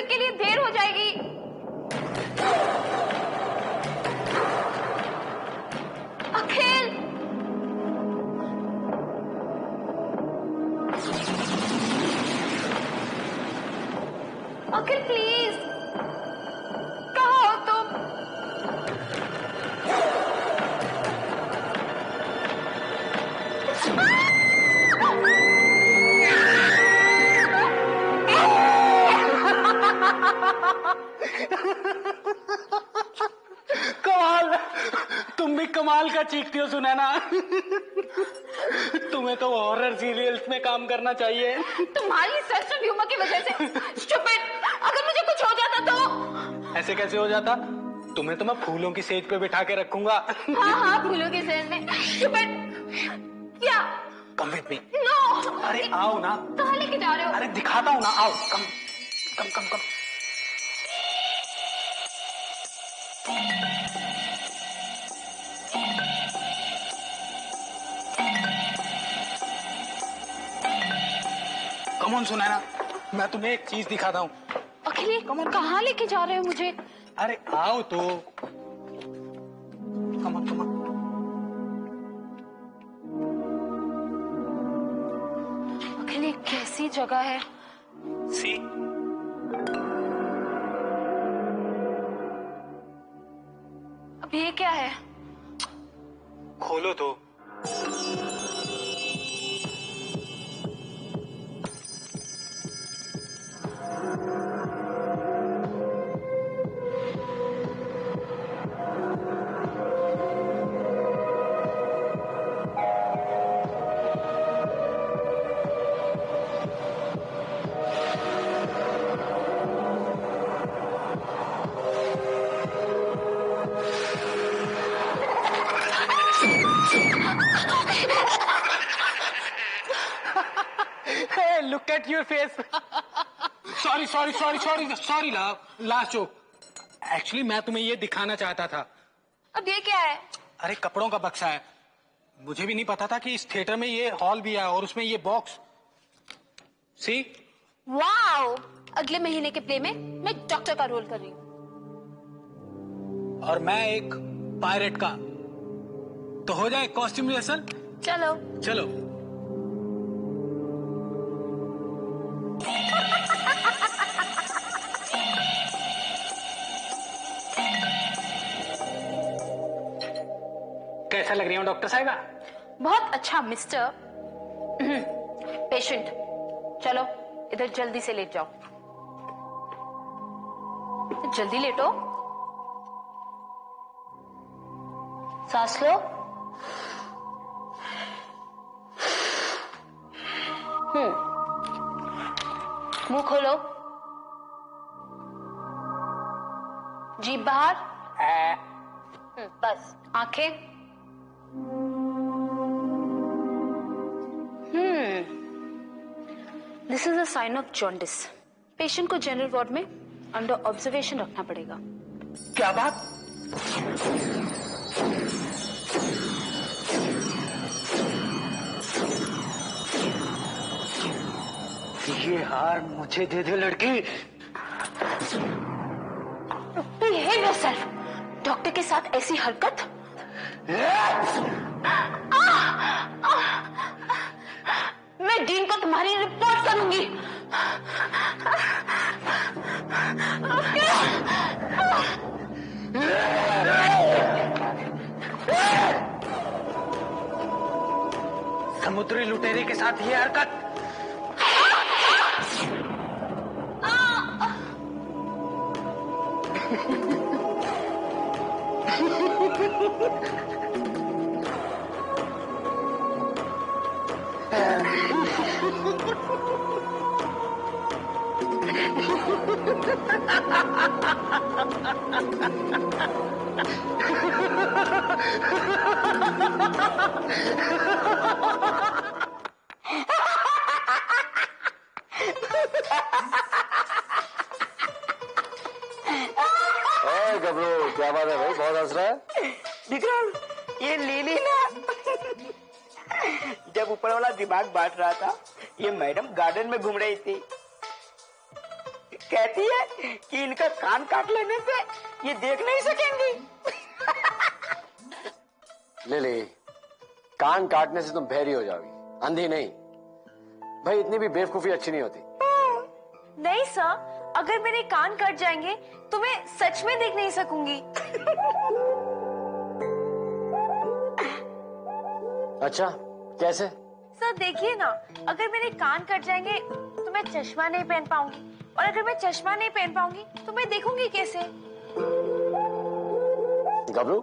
Music के लिए देर हो जाएगी। अखिल, अखिल प्लीज, कहाँ हो तुम? कमाल, तुम भी कमाल का चीखती हो सुनैना। तुम्हें तो हॉरर सीरियल्स में काम करना चाहिए। तुम्हारी सेंस ऑफ ह्यूमर की वजह से। स्टूपिड, अगर मुझे कुछ हो जाता तो? ऐसे कैसे हो जाता? तुम्हें तो मैं फूलों की सेज पे बिठा के रखूंगा। हाँ हाँ, फूलों की सेज में। स्टूपिड, क्या? Come with me. नो। अरे आओ ना। कहाँ लेके जा रहे हो? अरे दिखाता हूँ ना, आओ। कम कम कम कम। कम ऑन सुनैना, मैं तुम्हें एक चीज दिखाता हूँ। अखिल, कहाँ लेके जा रहे हो मुझे? अरे आओ तो। Come on come on. अखिल, ये कैसी जगह है? सी, अब ये क्या है? खोलो तो। Hey, look at your face. Sorry, last joke. Actually मैं तुम्हें ये दिखाना चाहता था। अब ये क्या है? अरे कपड़ों का बक्सा है। मुझे भी नहीं पता था कि इस थिएटर में ये हॉल भी है और उसमें ये बॉक्स। सी, वाओ, अगले महीने के प्ले में मैं डॉक्टर का रोल कर रही हूँ। और मैं एक पायरेट का। तो हो जाए कॉस्ट्यूम रिहर्सल। चलो। चलो। कैसा लग रही हूँ डॉक्टर साहिबा? बहुत अच्छा मिस्टर पेशेंट। चलो इधर जल्दी से लेट जाओ। जल्दी लेटो, सांस लो। मुंह खोलो, जीभ बाहर। बस, आंखें। This is a sign of jaundice. Patient को जनरल वार्ड में अंडर ऑब्जर्वेशन रखना पड़ेगा। क्या बात? ये हार मुझे दे दे लड़की। Behave yourself. डॉक्टर के साथ ऐसी हरकत। मैं डीन को तुम्हारी रिपोर्ट करूंगी। समुद्री लुटेरे के साथ ये हरकत। गबरू, क्या बात है भाई, बहुत हंस रहा है। विक्रम, ये लीली ना जब ऊपर वाला दिमाग बांट रहा था, ये मैडम गार्डन में घूम रही थी। कहती है कि इनका कान काट लेने से ये देख नहीं सकेंगी। लिली, कान काटने से तुम बहरी हो जाओगी, अंधी नहीं। भाई इतनी भी बेवकूफी अच्छी नहीं होती। नहीं सर, अगर मेरे कान कट जाएंगे तो मैं सच में देख नहीं सकूंगी। अच्छा, कैसे? सर देखिए ना, अगर मेरे कान कट जाएंगे तो मैं चश्मा नहीं पहन पाऊंगी, और अगर मैं चश्मा नहीं पहन पाऊंगी तो मैं देखूंगी कैसे? गबरू,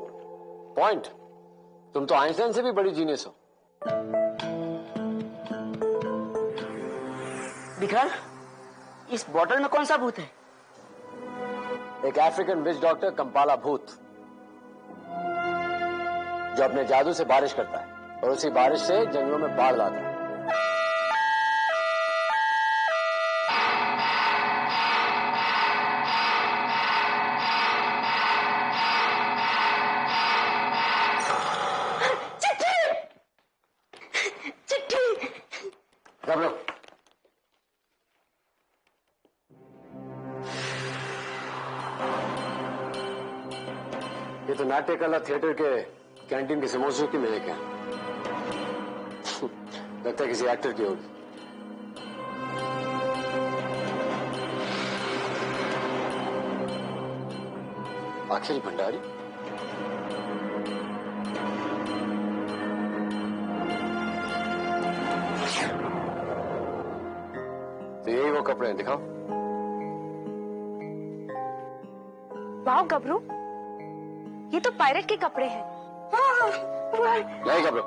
पॉइंट। तुम तो आइंस्टाइन से भी बड़ी जीनियस हो। विक्रम, इस बोतल में कौन सा भूत है? एक अफ्रीकन विच डॉक्टर कंपाला भूत, जो अपने जादू से बारिश करता है और उसी बारिश से जंगलों में बाढ़ लाता है। घबरो। ये तो नाट्य कला थिएटर के कैंटीन के समोसों की महक है। लगता है किसी एक्टर की होगी। अखिल भंडारी? तो यही वो कपड़े हैं, दिखाओ। वाह गबरू, ये तो पायरेट के कपड़े हैं। नहीं घबरो।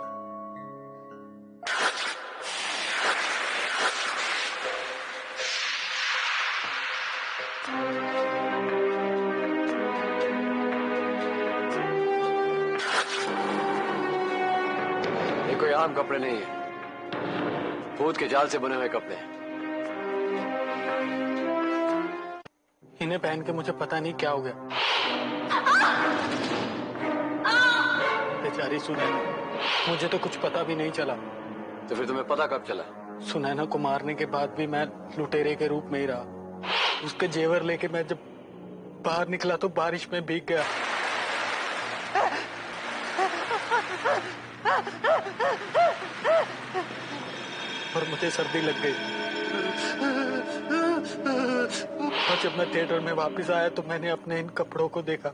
ये कोई आम कपड़े नहीं है, भूत के जाल से बने हुए कपड़े हैं। इन्हें पहन के मुझे पता नहीं क्या हो गया। बेचारी सुनैना, मुझे तो कुछ पता भी नहीं चला। तो फिर तुम्हें पता कब चला? सुनैना को मारने के बाद भी मैं लुटेरे के रूप में ही रहा। उसके जेवर लेके मैं जब बाहर निकला तो बारिश में भीग गया। और मुझे सर्दी लग गई। और जब मैं थिएटर में वापस आया तो मैंने अपने इन कपड़ों को देखा।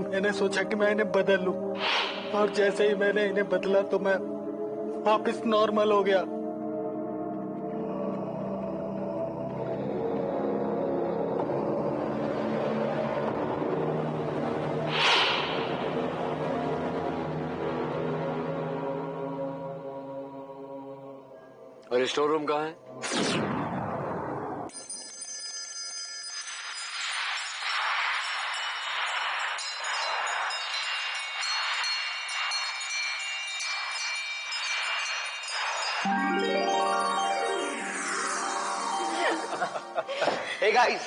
मैंने सोचा कि मैं इन्हें बदल लूं, और जैसे ही मैंने इन्हें बदला तो मैं वापस नॉर्मल हो गया। और ये स्टोर रूम कहाँ है? Hey guys,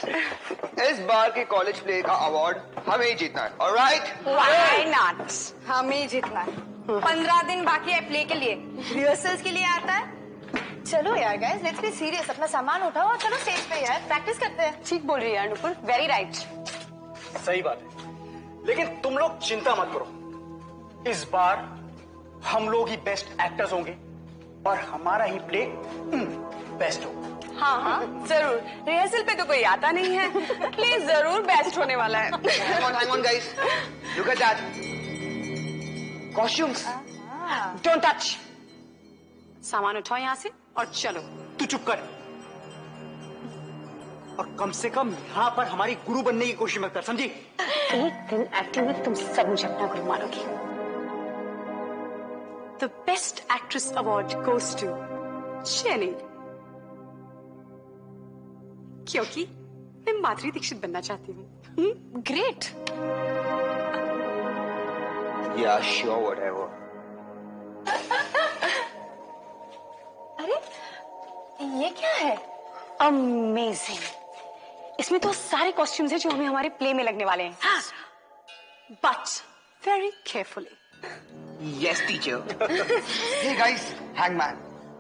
इस बार के कॉलेज प्ले का अवार्ड हमें ही जीतना है, alright? Why not? हमें ही जीतना है। 15 दिन बाकी है प्ले के लिए, रिहर्सल्स के लिए आता है। चलो यार गाइस, लेट्स बी सीरियस। अपना सामान उठाओ और चलो स्टेज पे यार, प्रैक्टिस करते हैं। ठीक बोल रही है यार नुपुर, वेरी राइट। सही बात है, लेकिन तुम लोग चिंता मत करो। इस बार हम लोग ही बेस्ट एक्टर्स होंगे और हमारा ही प्ले बेस्ट होगा। हाँ हाँ जरूर, रिहर्सल पे तो कोई आता नहीं है, प्ले जरूर बेस्ट होने वाला है। Hang on guys, look at that. Costumes. Don't touch. सामान उठाओ यहाँ से और चलो। तू चुप कर, और कम से कम यहाँ पर हमारी गुरु बनने की कोशिश मत कर, समझी? एक दिन एक्टिंग में तुम सब मुझे अपना गुरु मानोगी। The best actress award goes to Jenny. क्योंकि मैं माधुरी दीक्षित बनना चाहती हूँ। ग्रेट। Yeah, sure, whatever. अरे ये क्या है? अमेजिंग। इसमें तो सारे कॉस्ट्यूम्स हैं जो हमें हमारे प्ले में लगने वाले हैं। But very carefully. Yes, teacher. Hey guys, hangman.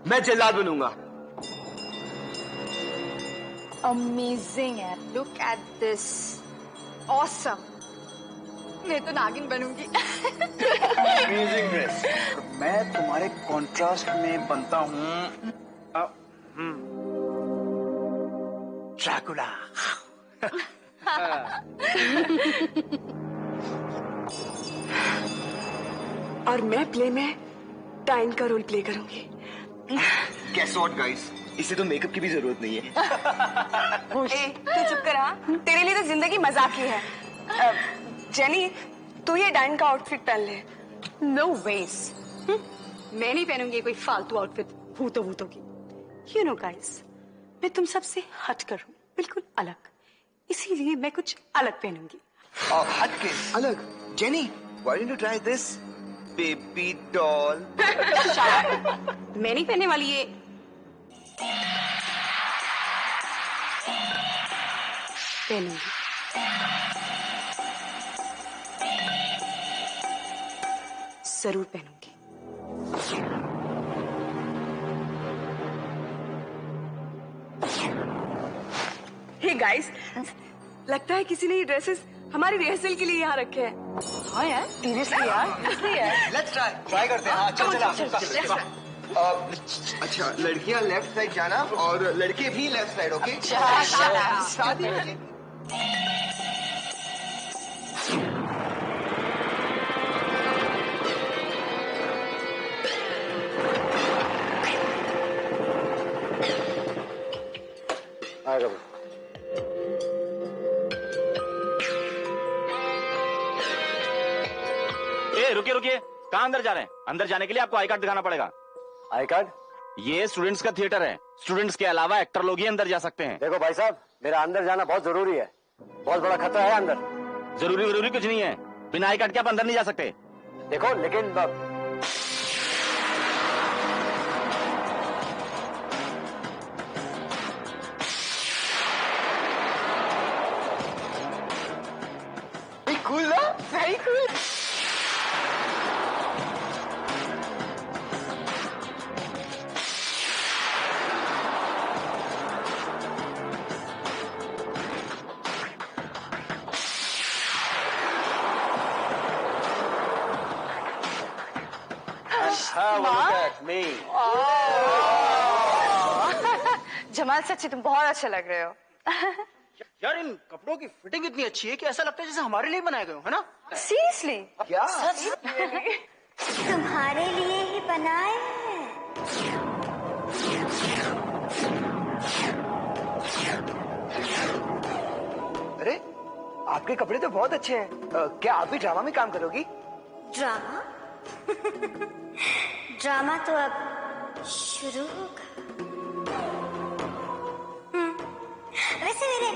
मैं जल्लाद बनूंगा। अमेजिंग है, लुक एट दिस, ऑसम। मैं तो नागिन बनूंगी। Amazing dress. मैं तुम्हारे कॉन्ट्रास्ट में बनता हूँ ड्रैकुला। और मैं प्ले में टाइन का रोल प्ले करूंगी। Guess what, guys? इसे तो मेकअप की भी जरूरत नहीं है। ए, तू चुप कर। हाँ, तेरे लिए तो जिंदगी मजाक ही है। जेनी, तू ये डाइन का आउटफिट पहन ले। नो वेज, मैं नहीं पहनूंगी कोई फालतू आउटफिट भूतों की। यू नो गाइस, मैं तुम सबसे हट कर हूँ, बिल्कुल अलग, इसीलिए मैं कुछ अलग पहनूंगी। हट के अलग। Jenny, why didn't you try this? Baby doll. मैं नहीं पहनने वाली ये। पहनूंगी। जरूर पहनूंगी। हे गाइस, लगता है किसी ने ये ड्रेसेस हमारी रिहर्सल के लिए यहाँ रखे हैं। हाँ यार, सीरियसली यार। Let's try. ट्राई करते हैं। हाँ, चल। अच्छा, लड़कियां लेफ्ट साइड जाना और लड़के भी लेफ्ट साइड, ओके? साथ ही में। आएगा भाई। रुकिए, कहाँ अंदर जा रहे हैं? अंदर जाने के लिए आपको आई कार्ड दिखाना पड़ेगा। I card? ये स्टूडेंट्स का थिएटर है, स्टूडेंट्स के अलावा एक्टर लोग ही अंदर जा सकते हैं। देखो भाई साहब, मेरा अंदर जाना बहुत जरूरी है, बहुत बड़ा खतरा है अंदर। जरूरी कुछ नहीं है, बिना आई कार्ड के आप अंदर नहीं जा सकते। देखो लेकिन कूल ना? Very cool. जमाल, सच्ची तुम बहुत अच्छे लग रहे हो। यार, इन कपड़ों की फिटिंग इतनी अच्छी है कि ऐसा लगता है जैसे हमारे लिए बनाए गए हो, है ना? सीरियसली? क्या? तुम्हारे लिए ही बनाए हैं। अरे, आपके कपड़े तो बहुत अच्छे हैं। क्या आप भी ड्रामा में काम करोगी? ड्रामा? ड्रामा तो अब शुरू होगा। वैसे मेरे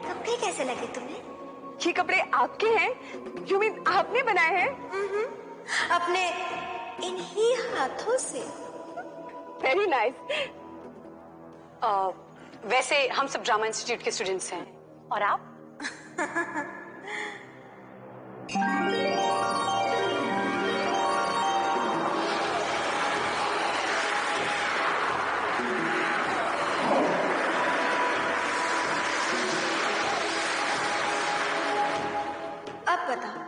कपड़े कैसे लगे तुम्हें? ये कपड़े आपके हैं? यू मीन आपने बनाए हैं? अपने इन्हीं हाथों से। Very nice. वैसे हम सब ड्रामा इंस्टीट्यूट के स्टूडेंट्स हैं, और आप? अब बताओ,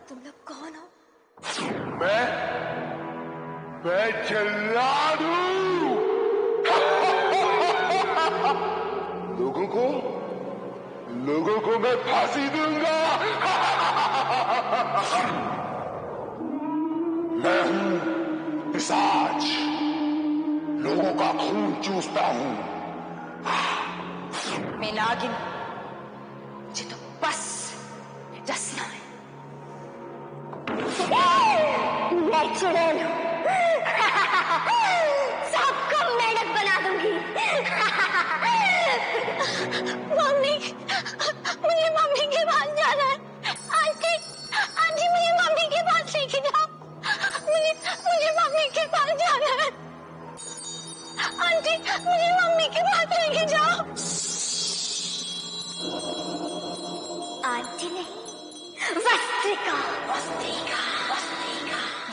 तुम लोग कौन हो? मैं जल्लाद हूँ। लोगों को मैं फांसी दूंगा। मैं हूँ पिशाच, लोगों का खून चूसता हूँ। मैं नागिन, मुझे तो बस डसना है। मैं चुड़ैल हूँ, सबको मेढक बना दूंगी। मम्मी, मुझे मम्मी के पास जाना है। आंटी, आंटी मुझे मम्मी के पास लेके जाओ। मुझे मम्मी के पास जाना है। आंटी, मुझे मम्मी के पास लेके जाओ। आंटी नहीं, वस्त्रिका।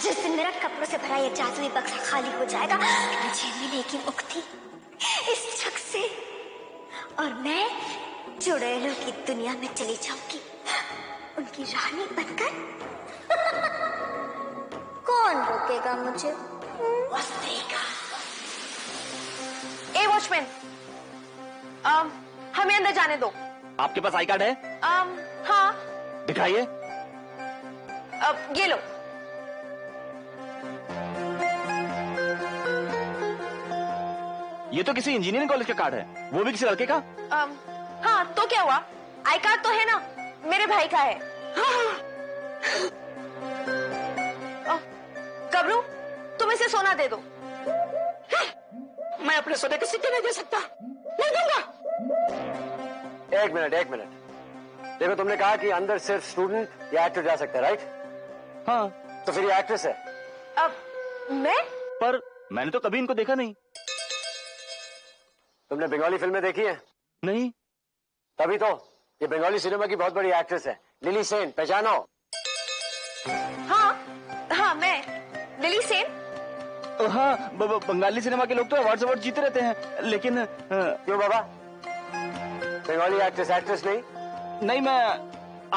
जिस दिन मेरा कपड़ों से भरा ये जादुई बक्सा खाली हो जाएगा, मुझे मिलेगी मुक्ति। इस जग से और मैं चुड़ैलों की दुनिया में चली जाऊंगी, उनकी रानी बनकर। कौन रोकेगा मुझे? ए वॉचमैन, हमें अंदर जाने दो। आपके पास आई कार्ड है? हाँ। दिखाइए। ये लो। ये तो किसी इंजीनियरिंग कॉलेज का कार्ड है, वो भी किसी लड़के का। हाँ तो क्या हुआ, आई कार्ड तो है ना, मेरे भाई का है। गबरू, तुम इसे सोना दे दो। मैं अपने सोने के सिक्के नहीं दे सकता, नहीं दूंगा। एक मिनट, देखो तुमने कहा कि अंदर सिर्फ स्टूडेंट या एक्टर जा सकता है, राइट? हाँ। तो फिर ये एक्ट्रेस है। मैं? पर मैंने तो कभी इनको देखा नहीं। तुमने बंगाली फिल्में देखी है? नहीं। तभी तो ये बंगाली सिनेमा की बहुत बड़ी एक्ट्रेस है, लिली सेन, पहचानो? हाँ, मैं लिली सेन। हाँ, बंगाली सिनेमा के लोग तो अवार्ड जीते रहते हैं, लेकिन क्यों बाबा, बंगाली एक्ट्रेस नहीं? नहीं, मैं।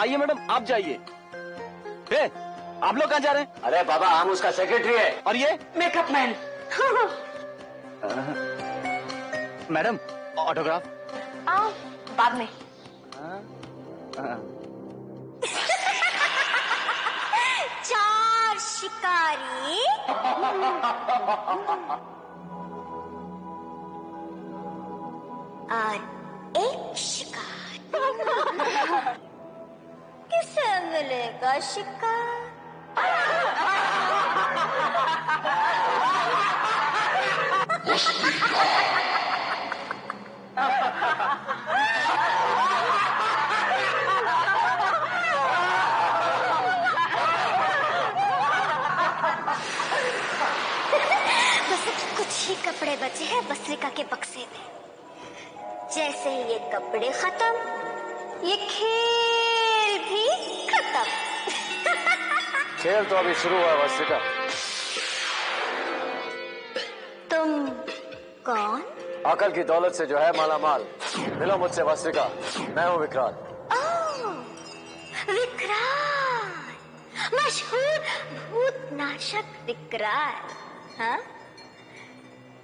आइए मैडम, आप जाइए। आप लोग कहाँ जा रहे हैं? अरे बाबा, हम उसका सेक्रेटरी है। और ये मेकअप मैन। Madam, autograph. बाद में। चार शिकारी और एक शिकार। किसे मिलेगा शिकार? बस कुछ ही कपड़े बचे हैं वस्त्रिका के बक्से में। जैसे ही ये कपड़े खत्म, ये खेल भी खत्म। खेल तो अभी शुरू हुआ वस्त्रिका। तुम कौन? अकल की दौलत से जो है माला माल। मिलो मुझसे वस्त्रिका, मैं हूँ विक्रांत। विक्रांत, मशहूर भूतनाशक विक्रांत। हाँ,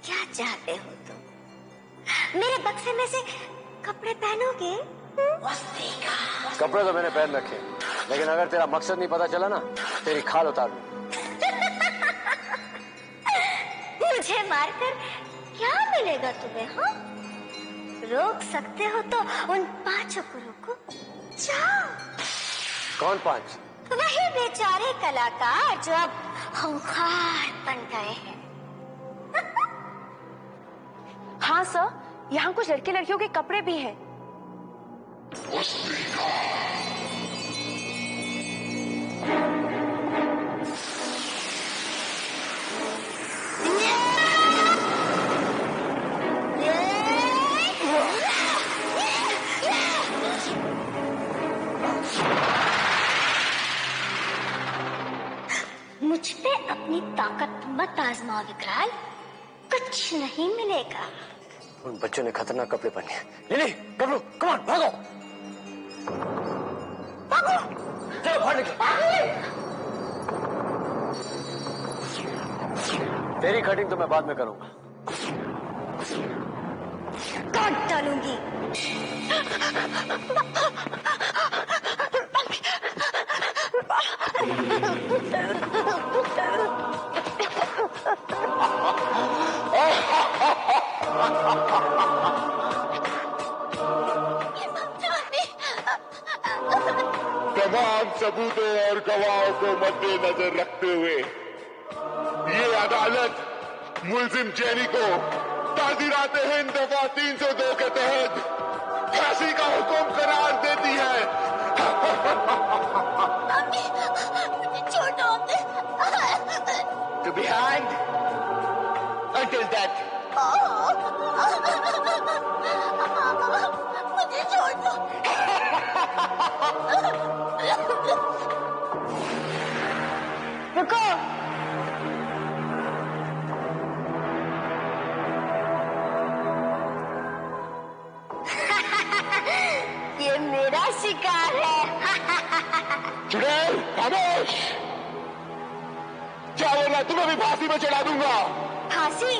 क्या चाहते हो तुम? मेरे बक्से में से कपड़े पहनोगे? कपड़े तो मैंने पहन रखे, लेकिन अगर तेरा मकसद नहीं पता चला ना, तेरी खाल उतार दूं। मुझे मारकर क्या मिलेगा तुम्हें? हाँ, रोक सकते हो तो उन 5 को रोको। जाओ। कौन 5? वही बेचारे कलाकार जो अब खूंखार बन गए हैं। हाँ सर, यहाँ कुछ लड़के लड़कियों के कपड़े भी हैं। मुझ पे अपनी ताकत मत आजमाओ विकराल, कुछ नहीं मिलेगा। उन बच्चों ने खतरनाक कपड़े पहने हैं। लिली, गबरू, कम ऑन, भागो। चलो बाहर निकलो। तेरी कटिंग तो मैं बाद में करूंगा। काट डालूंगी। तमाम सबूतों और गवाहों को मद्देनजर रखते हुए ये अदालत मुलजिम जेनी को ताज़ीरात हिंद दफा 302 के तहत फांसी का हुक्म करार देती है। मुझे छोड़ो। To be hanged until death. मुझे छोड़ दो। रुको। खामोश! क्या बोला? तुम्हें भी फांसी में चढ़ा दूंगा। फांसी?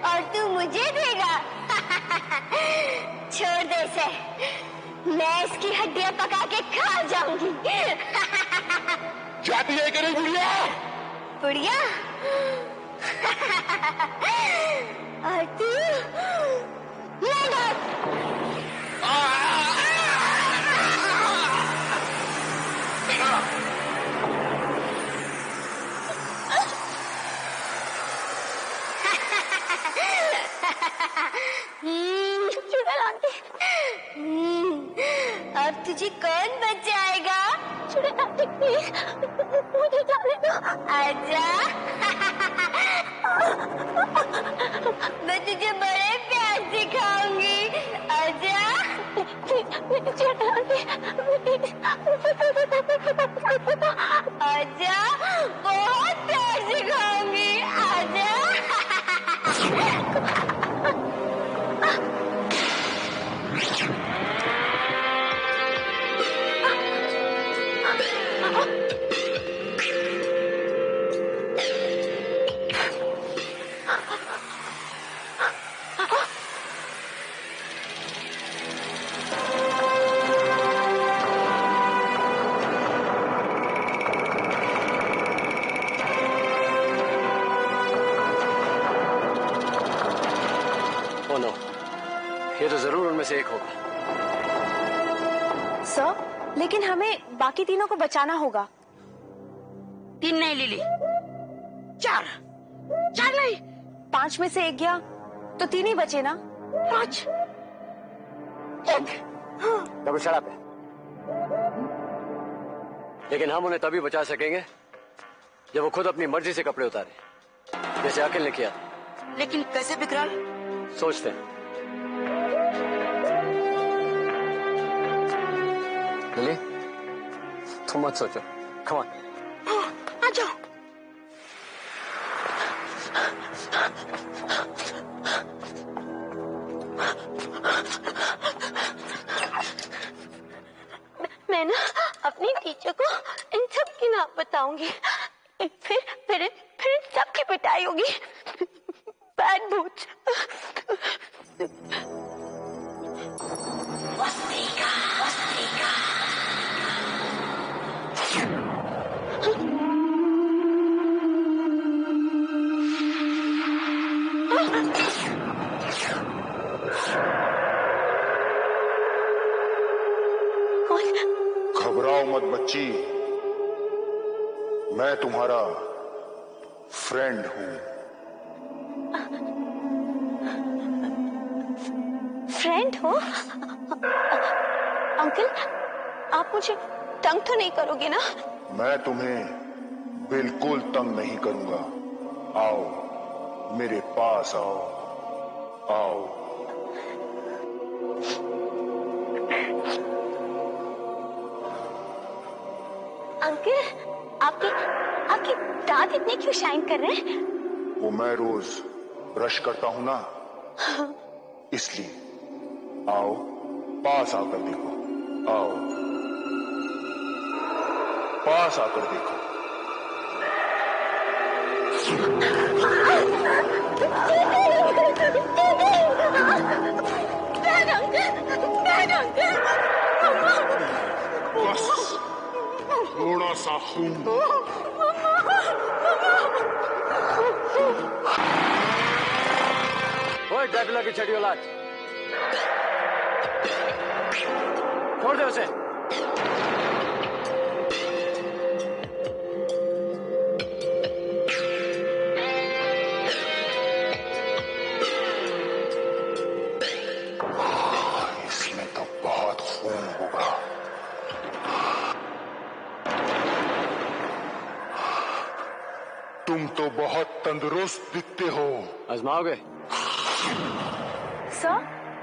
और तू मुझे देगा? छोड़ दे इसे, मैं इसकी हड्डियां पका के खा जाऊंगी। जाती है कि नहीं बुढ़िया? बुढ़िया? और तू लड़क। चुड़ैल आंटी, अब तुझे कौन बचाएगा? चुड़ैल आंटी प्लीज मुझे जाने दो। आजा। मैं तुझे बड़े प्यार से खाऊंगी। आजा। चुड़ैल आंटी आजा, बहुत प्यार से खाऊंगी। आजा। ओ नो, ये तो जरूर उनमें से एक होगा। सर, लेकिन हमें बाकी तीनों को बचाना होगा। 3 नहीं लिली, 4 नहीं। 5 में से एक गया तो 3 ही बचे ना। 5 डबल शराब है। लेकिन हम उन्हें तभी बचा सकेंगे जब वो खुद अपनी मर्जी से कपड़े उतारे, जैसे अखिल ने किया। लेकिन कैसे विकराल? सोचते हैं। लिली, तुम मत सोचो, कम ऑन। आ जाओ। मैं ना अपनी टीचर को इन सब की नाम बताऊंगी। फिर सबकी पिटाई होगी। बैड भूत। घबराओ मत बच्ची, मैं तुम्हारा फ्रेंड हूं। फ्रेंड हो? अंकल, आप मुझे तंग तो नहीं करोगे ना? मैं तुम्हें बिल्कुल तंग नहीं करूंगा। आओ मेरे पास आओ, आओ। अंकल, आपके दांत इतने क्यों शाइन कर रहे हैं? वो मैं रोज ब्रश करता हूं ना, इसलिए। आओ पास आकर देखो, आओ पास आकर देखो। बस थोड़ा सा खून। ओए ड्रैकुला की छड़ी औलाद, छोड़ दे उसे। इसमें तो बहुत खून होगा। तुम तो बहुत तंदुरुस्त दिखते हो। आजमाओगे? सर,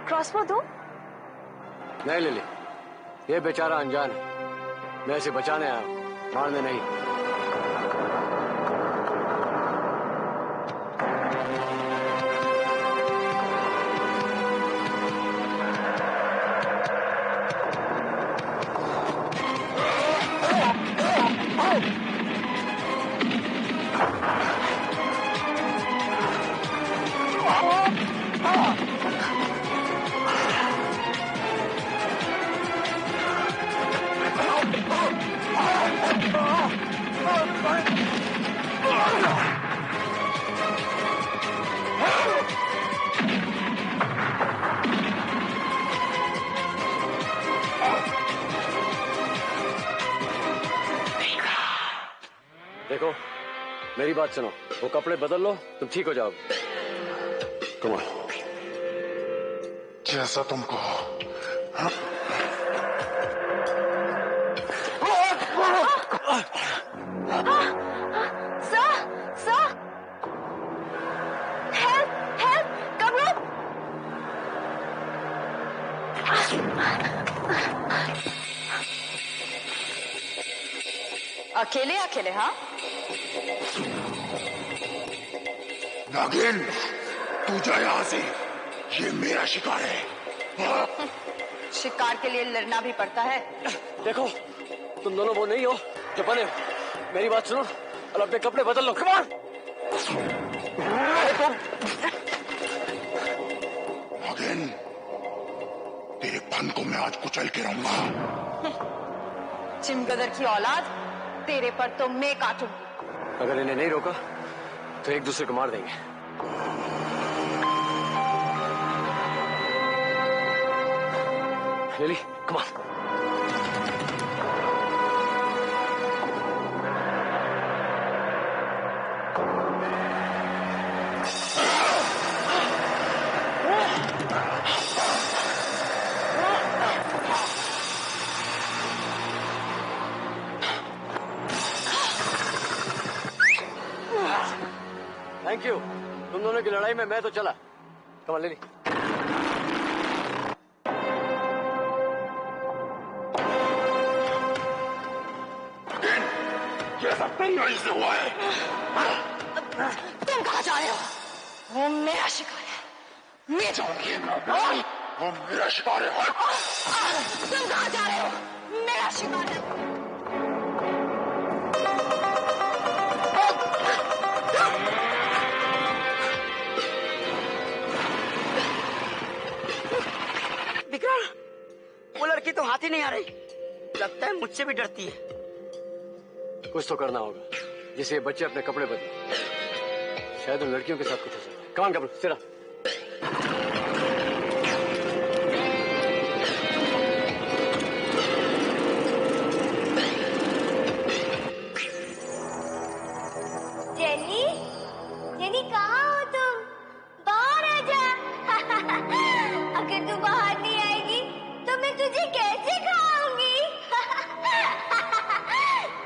क्रॉसबो दो। नहीं लिली, ये बेचारा अनजान है। मैं इसे बचाने आया हूं, मारने नहीं। देखो मेरी बात सुनो, वो कपड़े बदल लो, तुम ठीक हो जाओगे। कमाल, जैसा तुमको। हाँ? सर हेल्प हेल्प कमरो। अकेले अकेले? हाँ नागिन, तू जा यहाँ से, ये मेरा शिकार है। हाँ? शिकार के लिए लड़ना भी पड़ता है। देखो तुम दोनों वो नहीं हो जो बने हो। मेरी बात सुनो और अपने कपड़े बदल लो। Come on. नागिन, तेरे फन को मैं आज कुचल के रहूंगा। चिमगदर की औलाद, तेरे पर तो मैं काटूंगी। अगर इन्हें नहीं रोका तो एक दूसरे को मार देंगे। Lily, come on. Thank you. तुम दोनों की लड़ाई में मैं तो चला। कमाल ले ली। ये सब तेरी से हुआ है। तुम कहाँ जा रहे हो? वो मेरा शिकार है, मैं जाऊंगी। वो मेरा शिकार है। तुम कहाँ जा रहे हो? मेरा शिकार है। विक्रम, वो लड़की तो हाथ ही नहीं आ रही। लगता है मुझसे भी डरती है। कुछ तो करना होगा जिससे ये बच्चे अपने कपड़े बदलें। शायद उन लड़कियों के साथ कुछ हो सकता है। कमान कपड़े सिरा। जेनी, जेनी कहाँ हो तुम? बाहर आ जा। अगर तू बाहर नहीं आएगी तो मैं तुझे कैसे खाऊंगी?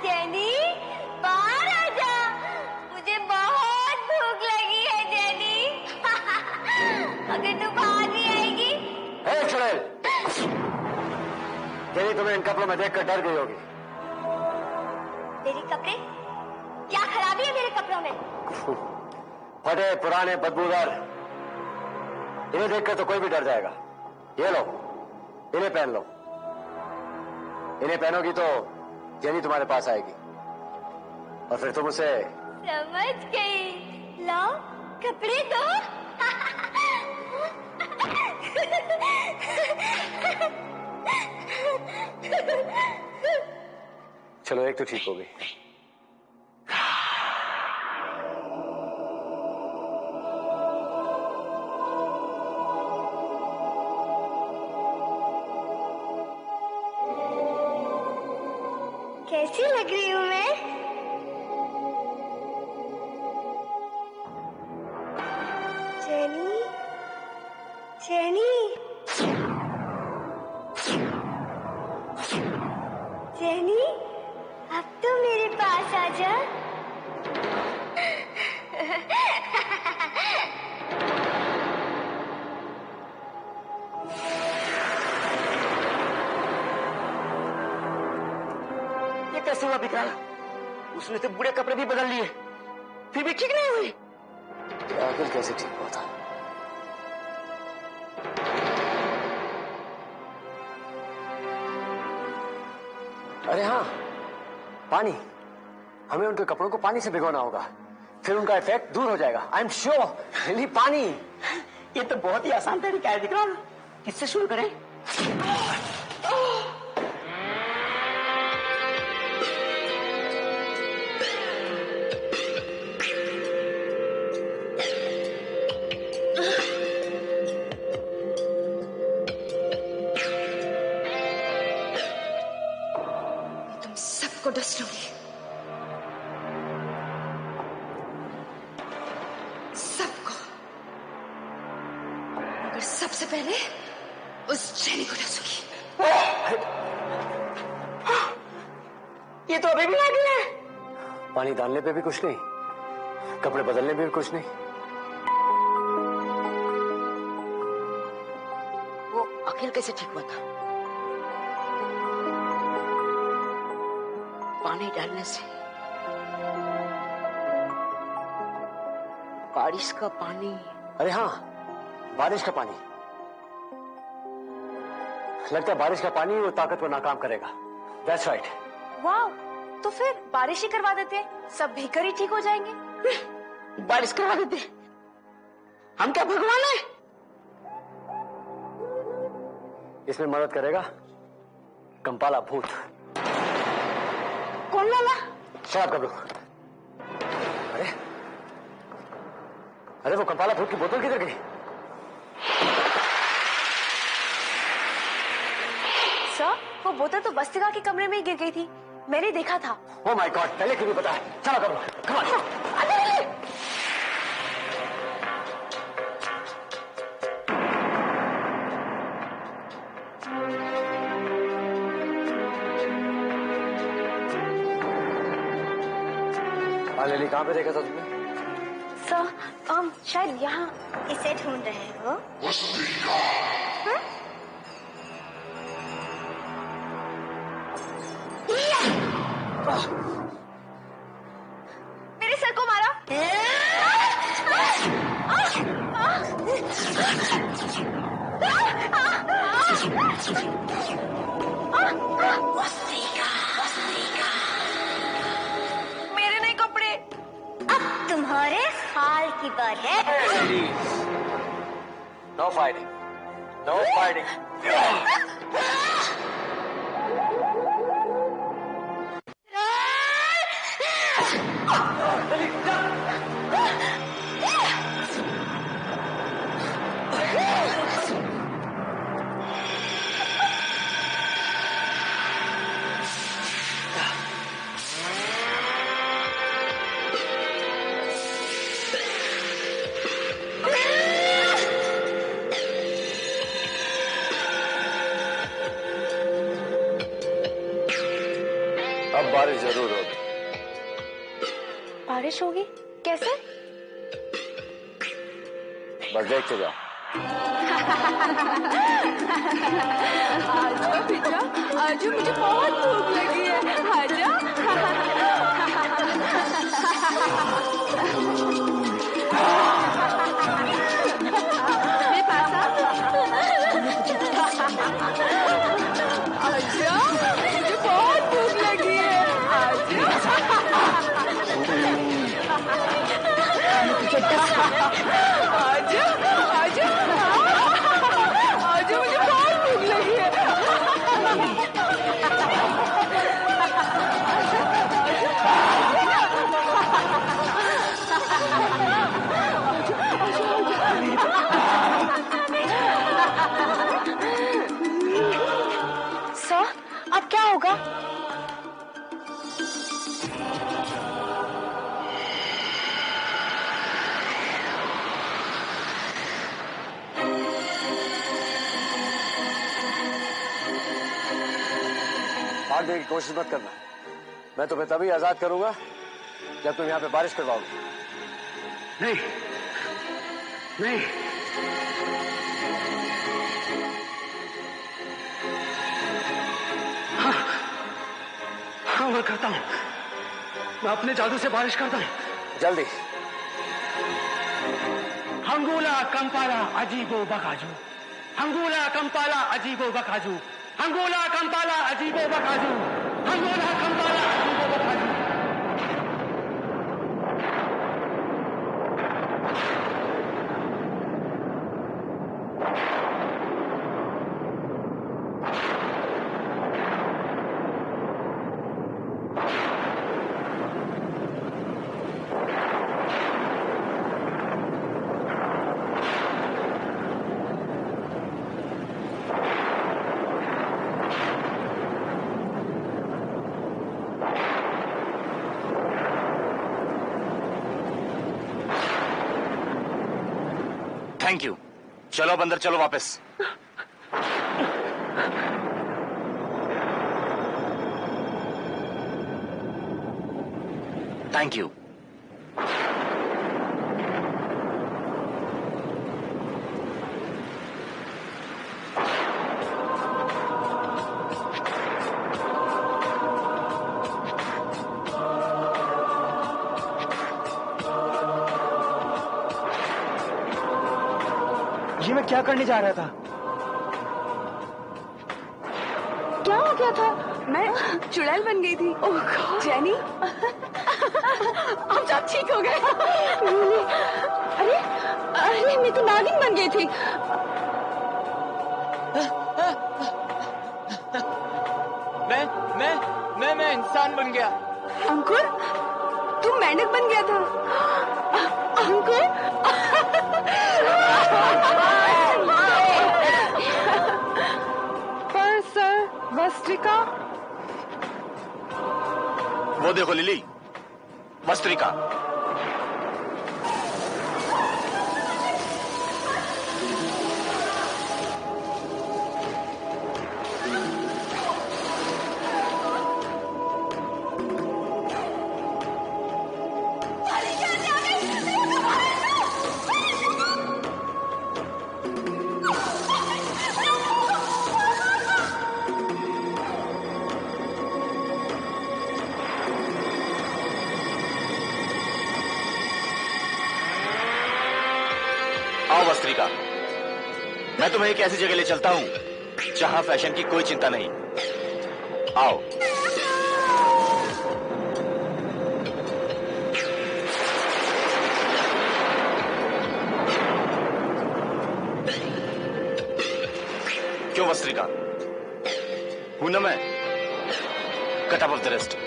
जेनी, बाहर आ जा, मुझे बहुत भूख लगी है जेनी। अगर तू बाहर नहीं आएगी। हे चुड़ैल, तेरी तुम्हें इन कपड़ों में देखकर डर गई होगी। मेरे कपड़े? क्या खराबी है मेरे कपड़ों में? फटे पुराने बदबूदार, इन्हें देखकर तो कोई भी डर जाएगा। ये लो, इन्हें पहन लो। इन्हें पहनोगी तो जेनी तुम्हारे पास आएगी और फिर तुम उसे। समझ गई। लाओ कपड़े दो। चलो एक तो ठीक हो गई। कैसी लग रही हूँ मैं? जेनी, जेनी, जेनी, अब तो मेरे पास आ जा। ये कैसे हुआ विक्रम? उसने तो बुरे कपड़े भी बदल लिए, फिर भी ठीक नहीं हुई। आखिर कैसे ठीक हुआ था? अरे हाँ, पानी। हमें उनके कपड़ों को पानी से भिगोना होगा, फिर उनका इफेक्ट दूर हो जाएगा। I am sure. रियली पानी। ये तो बहुत ही आसान तरीका है विक्रम। किससे शुरू करें? तुम सबको डस लूंगी। सबसे पहले उस जेनी को डांसूंगी। ये तो अभी भी लागी है। पानी डालने पे भी कुछ नहीं, कपड़े बदलने पे भी कुछ नहीं। वो आखिर कैसे ठीक हुआ था? पानी डालने से। बारिश का पानी। अरे हाँ, बारिश का पानी। लगता है बारिश का पानी वो ताकत को नाकाम करेगा। That's right. वाह, तो फिर बारिश ही करवा देते हैं, सब भीकर ही ठीक हो जाएंगे। बारिश करवा देते? हम क्या भगवान है? इसमें मदद करेगा कंपाला भूत। कौन वाला? शराब कब्रू। अरे वो कंपाला भूत की बोतल किधर गई? सर, वो बोतल तो वस्तिका के कमरे में ही गिर गई थी, मैंने देखा था। ओह माय गॉड, पहले क्यों नहीं बताया? चलो कब्रू, कम ऑन। लेली कहाँ पे देखा था तुमने? सर, शायद यहाँ। इसे ढूंढ रहे हो? मेरे सर को मारा। मेरे नहीं कपड़े। अब तुम्हारे हाल की बात है। No fighting, no fighting. अब बारिश जरूर होगी। बारिश होगी? कैसे? बस देखते जाओ। आजा बेटा, आजा, मुझे बहुत भूख लगी है। आजा। मेरे पास आ। आजा, मुझे बहुत भूख लगी है। आजा। आजा, आजा, आजा, मुझे बहुत भूख लगी है। सर, अब क्या होगा? भागने की कोशिश मत करना। मैं तुम्हें तभी आजाद करूंगा जब तुम यहाँ पे बारिश करवाओगे। नहीं, नहीं। हाँ, मैं करता हूँ। मैं अपने जादू से बारिश करता हूँ। जल्दी। हंगोला कंपाला अजीबो बकाजू, हंगोला कंपाला अजीबो बकाजू, हंगोला कंपाला अजीबो बकाजू, हंगोला कंपाला अजीबो बकाजू। Thank you. चलो अब अंदर चलो वापस। Thank you. ये मैं क्या करने जा रहा था? क्या हो गया था? मैं चुड़ैल बन गई थी। जेनी, अब आप ठीक हो गए? अरे अरे मैं तो नागिन बन गई थी। मैं इंसान बन गया। अंकुर, तू मेंढक बन गया था। अंकुर, पर सर वस्त्रिका, वो देखो लिली, वस्त्रिका। आओ वस्त्रिका, मैं तुम्हें एक ऐसी जगह ले चलता हूं जहां फैशन की कोई चिंता नहीं। आओ। क्यों वस्त्रिका, हूं ना मैं? Cut off the rest.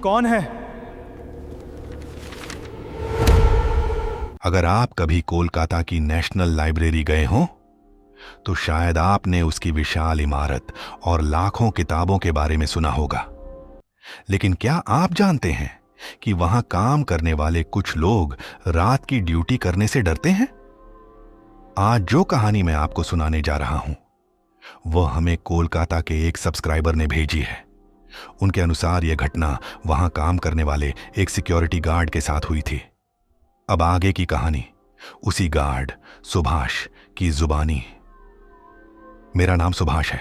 कौन है? अगर आप कभी कोलकाता की नेशनल लाइब्रेरी गए हों तो शायद आपने उसकी विशाल इमारत और लाखों किताबों के बारे में सुना होगा। लेकिन क्या आप जानते हैं कि वहां काम करने वाले कुछ लोग रात की ड्यूटी करने से डरते हैं? आज जो कहानी मैं आपको सुनाने जा रहा हूं वह हमें कोलकाता के एक सब्सक्राइबर ने भेजी है। उनके अनुसार यह घटना वहां काम करने वाले एक सिक्योरिटी गार्ड के साथ हुई थी। अब आगे की कहानी उसी गार्ड सुभाष की जुबानी। मेरा नाम सुभाष है।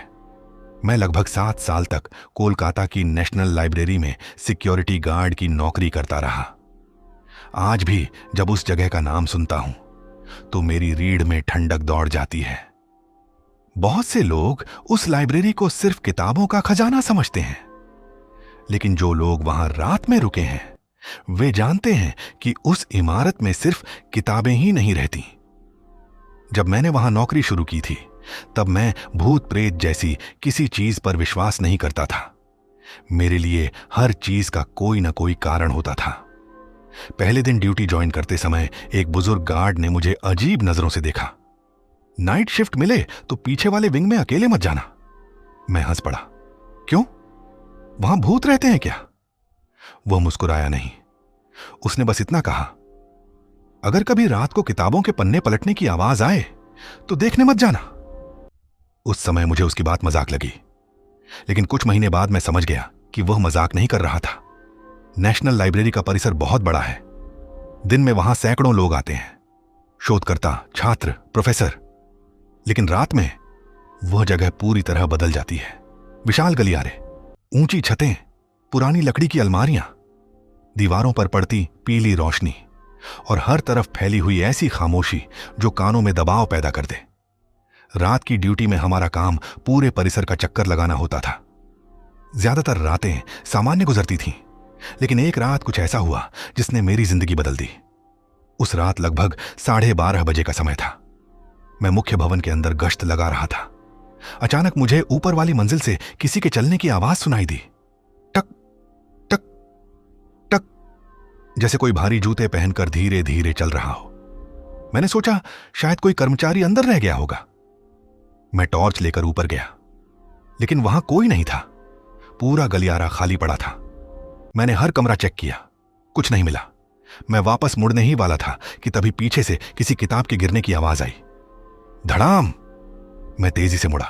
मैं लगभग 7 साल तक कोलकाता की नेशनल लाइब्रेरी में सिक्योरिटी गार्ड की नौकरी करता रहा। आज भी जब उस जगह का नाम सुनता हूं तो मेरी रीढ़ में ठंडक दौड़ जाती है। बहुत से लोग उस लाइब्रेरी को सिर्फ किताबों का खजाना समझते हैं, लेकिन जो लोग वहां रात में रुके हैं वे जानते हैं कि उस इमारत में सिर्फ किताबें ही नहीं रहती। जब मैंने वहां नौकरी शुरू की थी तब मैं भूत प्रेत जैसी किसी चीज पर विश्वास नहीं करता था। मेरे लिए हर चीज का कोई ना कोई कारण होता था। पहले दिन ड्यूटी ज्वाइन करते समय एक बुजुर्ग गार्ड ने मुझे अजीब नजरों से देखा। नाइट शिफ्ट मिले तो पीछे वाले विंग में अकेले मत जाना। मैं हंस पड़ा। क्यों, वहां भूत रहते हैं क्या? वह मुस्कुराया नहीं। उसने बस इतना कहा, अगर कभी रात को किताबों के पन्ने पलटने की आवाज आए तो देखने मत जाना। उस समय मुझे उसकी बात मजाक लगी, लेकिन कुछ महीने बाद मैं समझ गया कि वह मजाक नहीं कर रहा था। नेशनल लाइब्रेरी का परिसर बहुत बड़ा है। दिन में वहां सैकड़ों लोग आते हैं, शोधकर्ता, छात्र, प्रोफेसर। लेकिन रात में वह जगह पूरी तरह बदल जाती है। विशाल गलियारे, ऊंची छतें, पुरानी लकड़ी की अलमारियां, दीवारों पर पड़ती पीली रोशनी और हर तरफ फैली हुई ऐसी खामोशी जो कानों में दबाव पैदा कर दे। रात की ड्यूटी में हमारा काम पूरे परिसर का चक्कर लगाना होता था। ज्यादातर रातें सामान्य गुजरती थीं, लेकिन एक रात कुछ ऐसा हुआ जिसने मेरी जिंदगी बदल दी। उस रात लगभग 12:30 बजे का समय था। मैं मुख्य भवन के अंदर गश्त लगा रहा था। अचानक मुझे ऊपर वाली मंजिल से किसी के चलने की आवाज सुनाई दी। टक टक टक, जैसे कोई भारी जूते पहनकर धीरे धीरे चल रहा हो। मैंने सोचा शायद कोई कर्मचारी अंदर रह गया होगा। मैं टॉर्च लेकर ऊपर गया, लेकिन वहां कोई नहीं था। पूरा गलियारा खाली पड़ा था। मैंने हर कमरा चेक किया, कुछ नहीं मिला। मैं वापस मुड़ने ही वाला था कि तभी पीछे से किसी किताब के गिरने की आवाज आई। धड़ाम! मैं तेजी से मुड़ा।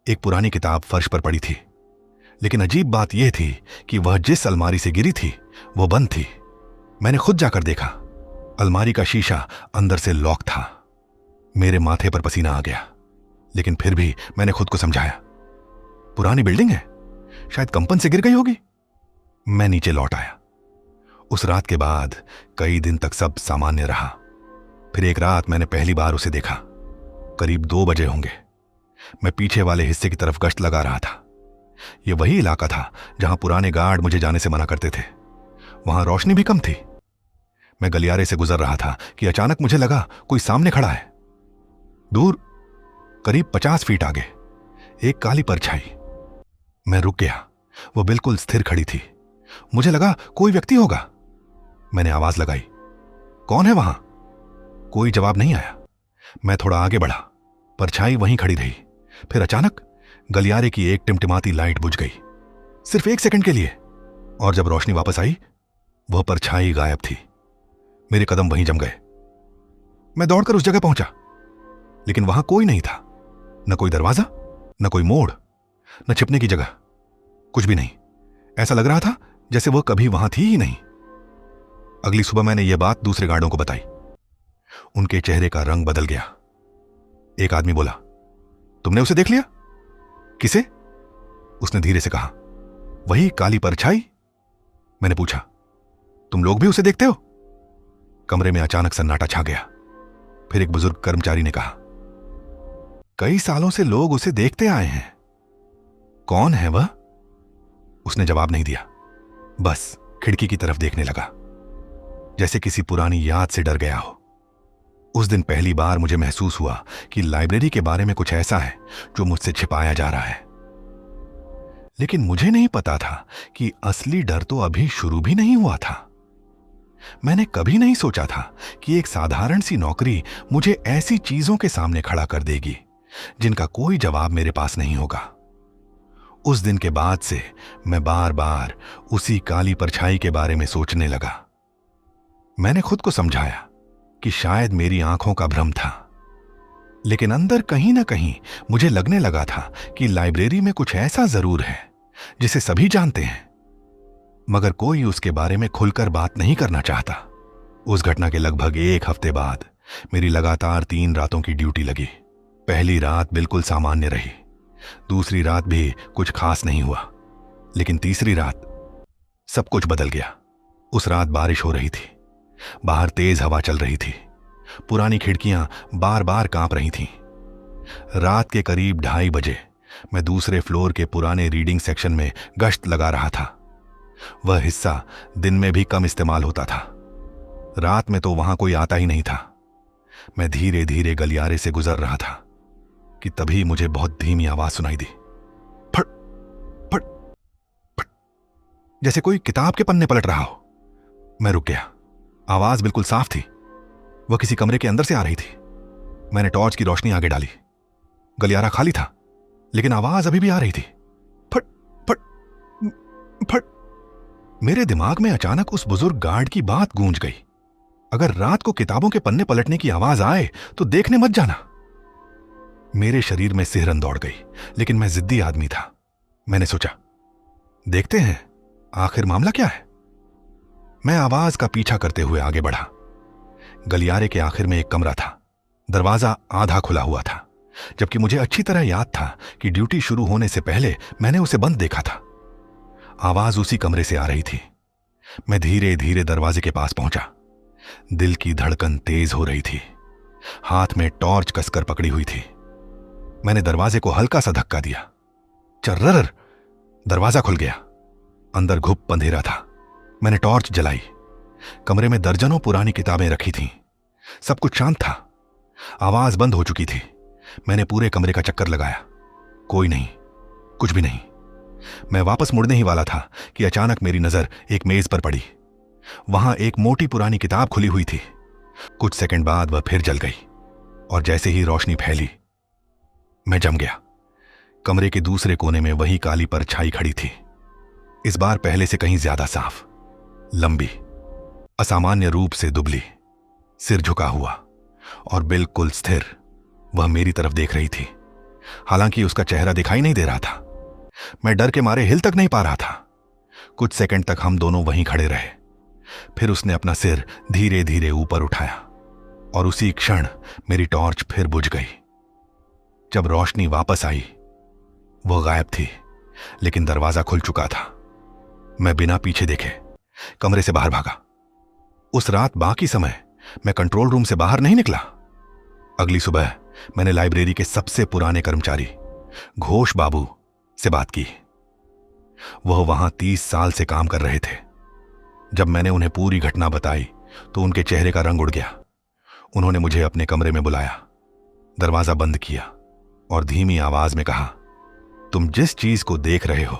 एक पुरानी किताब फर्श पर पड़ी थी, लेकिन अजीब बात यह थी कि वह जिस अलमारी से गिरी थी वो बंद थी। मैंने खुद जाकर देखा, अलमारी का शीशा अंदर से लॉक था। मेरे माथे पर पसीना आ गया, लेकिन फिर भी मैंने खुद को समझाया, पुरानी बिल्डिंग है, शायद कंपन से गिर गई होगी। मैं नीचे लौट आया। उस रात के बाद कई दिन तक सब सामान्य रहा। फिर एक रात मैंने पहली बार उसे देखा। करीब 2 बजे होंगे। मैं पीछे वाले हिस्से की तरफ गश्त लगा रहा था। यह वही इलाका था जहां पुराने गार्ड मुझे जाने से मना करते थे। वहां रोशनी भी कम थी। मैं गलियारे से गुजर रहा था कि अचानक मुझे लगा कोई सामने खड़ा है। दूर करीब 50 फीट आगे एक काली परछाई। मैं रुक गया। वो बिल्कुल स्थिर खड़ी थी। मुझे लगा कोई व्यक्ति होगा। मैंने आवाज लगाई, कौन है वहां? कोई जवाब नहीं आया। मैं थोड़ा आगे बढ़ा। परछाई वहीं खड़ी रही। फिर अचानक गलियारे की एक टिमटिमाती लाइट बुझ गई, सिर्फ 1 सेकंड के लिए। और जब रोशनी वापस आई, वह परछाई गायब थी। मेरे कदम वहीं जम गए। मैं दौड़कर उस जगह पहुंचा, लेकिन वहां कोई नहीं था। न कोई दरवाजा, न कोई मोड़, न छिपने की जगह, कुछ भी नहीं। ऐसा लग रहा था जैसे वह कभी वहां थी ही नहीं। अगली सुबह मैंने यह बात दूसरे गार्डों को बताई। उनके चेहरे का रंग बदल गया। एक आदमी बोला, तुमने उसे देख लिया? किसे? उसने धीरे से कहा, वही काली परछाई। मैंने पूछा, तुम लोग भी उसे देखते हो? कमरे में अचानक सन्नाटा छा गया। फिर एक बुजुर्ग कर्मचारी ने कहा, कई सालों से लोग उसे देखते आए हैं। कौन है वह? उसने जवाब नहीं दिया, बस खिड़की की तरफ देखने लगा, जैसे किसी पुरानी याद से डर गया हो। उस दिन पहली बार मुझे महसूस हुआ कि लाइब्रेरी के बारे में कुछ ऐसा है जो मुझसे छिपाया जा रहा है। लेकिन मुझे नहीं पता था कि असली डर तो अभी शुरू भी नहीं हुआ था। मैंने कभी नहीं सोचा था कि एक साधारण सी नौकरी मुझे ऐसी चीजों के सामने खड़ा कर देगी जिनका कोई जवाब मेरे पास नहीं होगा। उस दिन के बाद से मैं बार बार उसी काली परछाई के बारे में सोचने लगा। मैंने खुद को समझाया कि शायद मेरी आंखों का भ्रम था, लेकिन अंदर कहीं ना कहीं मुझे लगने लगा था कि लाइब्रेरी में कुछ ऐसा जरूर है जिसे सभी जानते हैं, मगर कोई उसके बारे में खुलकर बात नहीं करना चाहता। उस घटना के लगभग 1 हफ्ते बाद मेरी लगातार 3 रातों की ड्यूटी लगी। पहली रात बिल्कुल सामान्य रही, दूसरी रात भी कुछ खास नहीं हुआ, लेकिन तीसरी रात सब कुछ बदल गया। उस रात बारिश हो रही थी, बाहर तेज हवा चल रही थी, पुरानी खिड़कियां बार बार कांप रही थीं। रात के करीब 2:30 बजे मैं दूसरे फ्लोर के पुराने रीडिंग सेक्शन में गश्त लगा रहा था। वह हिस्सा दिन में भी कम इस्तेमाल होता था। रात में तो वहां कोई आता ही नहीं था। मैं धीरे धीरे गलियारे से गुजर रहा था कि तभी मुझे बहुत धीमी आवाज सुनाई दी, फट फट फट, जैसे कोई किताब के पन्ने पलट रहा हो। मैं रुक गया। आवाज बिल्कुल साफ थी। वह किसी कमरे के अंदर से आ रही थी। मैंने टॉर्च की रोशनी आगे डाली। गलियारा खाली था, लेकिन आवाज अभी भी आ रही थी, फट फट फट। मेरे दिमाग में अचानक उस बुजुर्ग गार्ड की बात गूंज गई, अगर रात को किताबों के पन्ने पलटने की आवाज आए तो देखने मत जाना। मेरे शरीर में सिहरन दौड़ गई, लेकिन मैं जिद्दी आदमी था। मैंने सोचा, देखते हैं आखिर मामला क्या है। मैं आवाज का पीछा करते हुए आगे बढ़ा। गलियारे के आखिर में एक कमरा था। दरवाजा आधा खुला हुआ था, जबकि मुझे अच्छी तरह याद था कि ड्यूटी शुरू होने से पहले मैंने उसे बंद देखा था। आवाज उसी कमरे से आ रही थी। मैं धीरे धीरे दरवाजे के पास पहुंचा। दिल की धड़कन तेज हो रही थी। हाथ में टॉर्च कसकर पकड़ी हुई थी। मैंने दरवाजे को हल्का सा धक्का दिया। चर्रर, दरवाजा खुल गया। अंदर घुप अंधेरा था। मैंने टॉर्च जलाई। कमरे में दर्जनों पुरानी किताबें रखी थीं। सब कुछ शांत था। आवाज बंद हो चुकी थी। मैंने पूरे कमरे का चक्कर लगाया। कोई नहीं, कुछ भी नहीं। मैं वापस मुड़ने ही वाला था कि अचानक मेरी नजर एक मेज पर पड़ी। वहां एक मोटी पुरानी किताब खुली हुई थी। कुछ सेकंड बाद वह फिर जल गई और जैसे ही रोशनी फैली मैं जम गया। कमरे के दूसरे कोने में वही काली परछाई खड़ी थी, इस बार पहले से कहीं ज्यादा साफ, लंबी, असामान्य रूप से दुबली, सिर झुका हुआ और बिल्कुल स्थिर। वह मेरी तरफ देख रही थी। हालांकि उसका चेहरा दिखाई नहीं दे रहा था। मैं डर के मारे हिल तक नहीं पा रहा था। कुछ सेकंड तक हम दोनों वहीं खड़े रहे। फिर उसने अपना सिर धीरे धीरे ऊपर उठाया और उसी क्षण मेरी टॉर्च फिर बुझ गई। जब रोशनी वापस आई, वह गायब थी, लेकिन दरवाजा खुल चुका था। मैं बिना पीछे देखे कमरे से बाहर भागा। उस रात बाकी समय मैं कंट्रोल रूम से बाहर नहीं निकला। अगली सुबह मैंने लाइब्रेरी के सबसे पुराने कर्मचारी घोष बाबू से बात की। वह वहां 30 साल से काम कर रहे थे। जब मैंने उन्हें पूरी घटना बताई तो उनके चेहरे का रंग उड़ गया। उन्होंने मुझे अपने कमरे में बुलाया, दरवाजा बंद किया और धीमी आवाज में कहा, तुम जिस चीज को देख रहे हो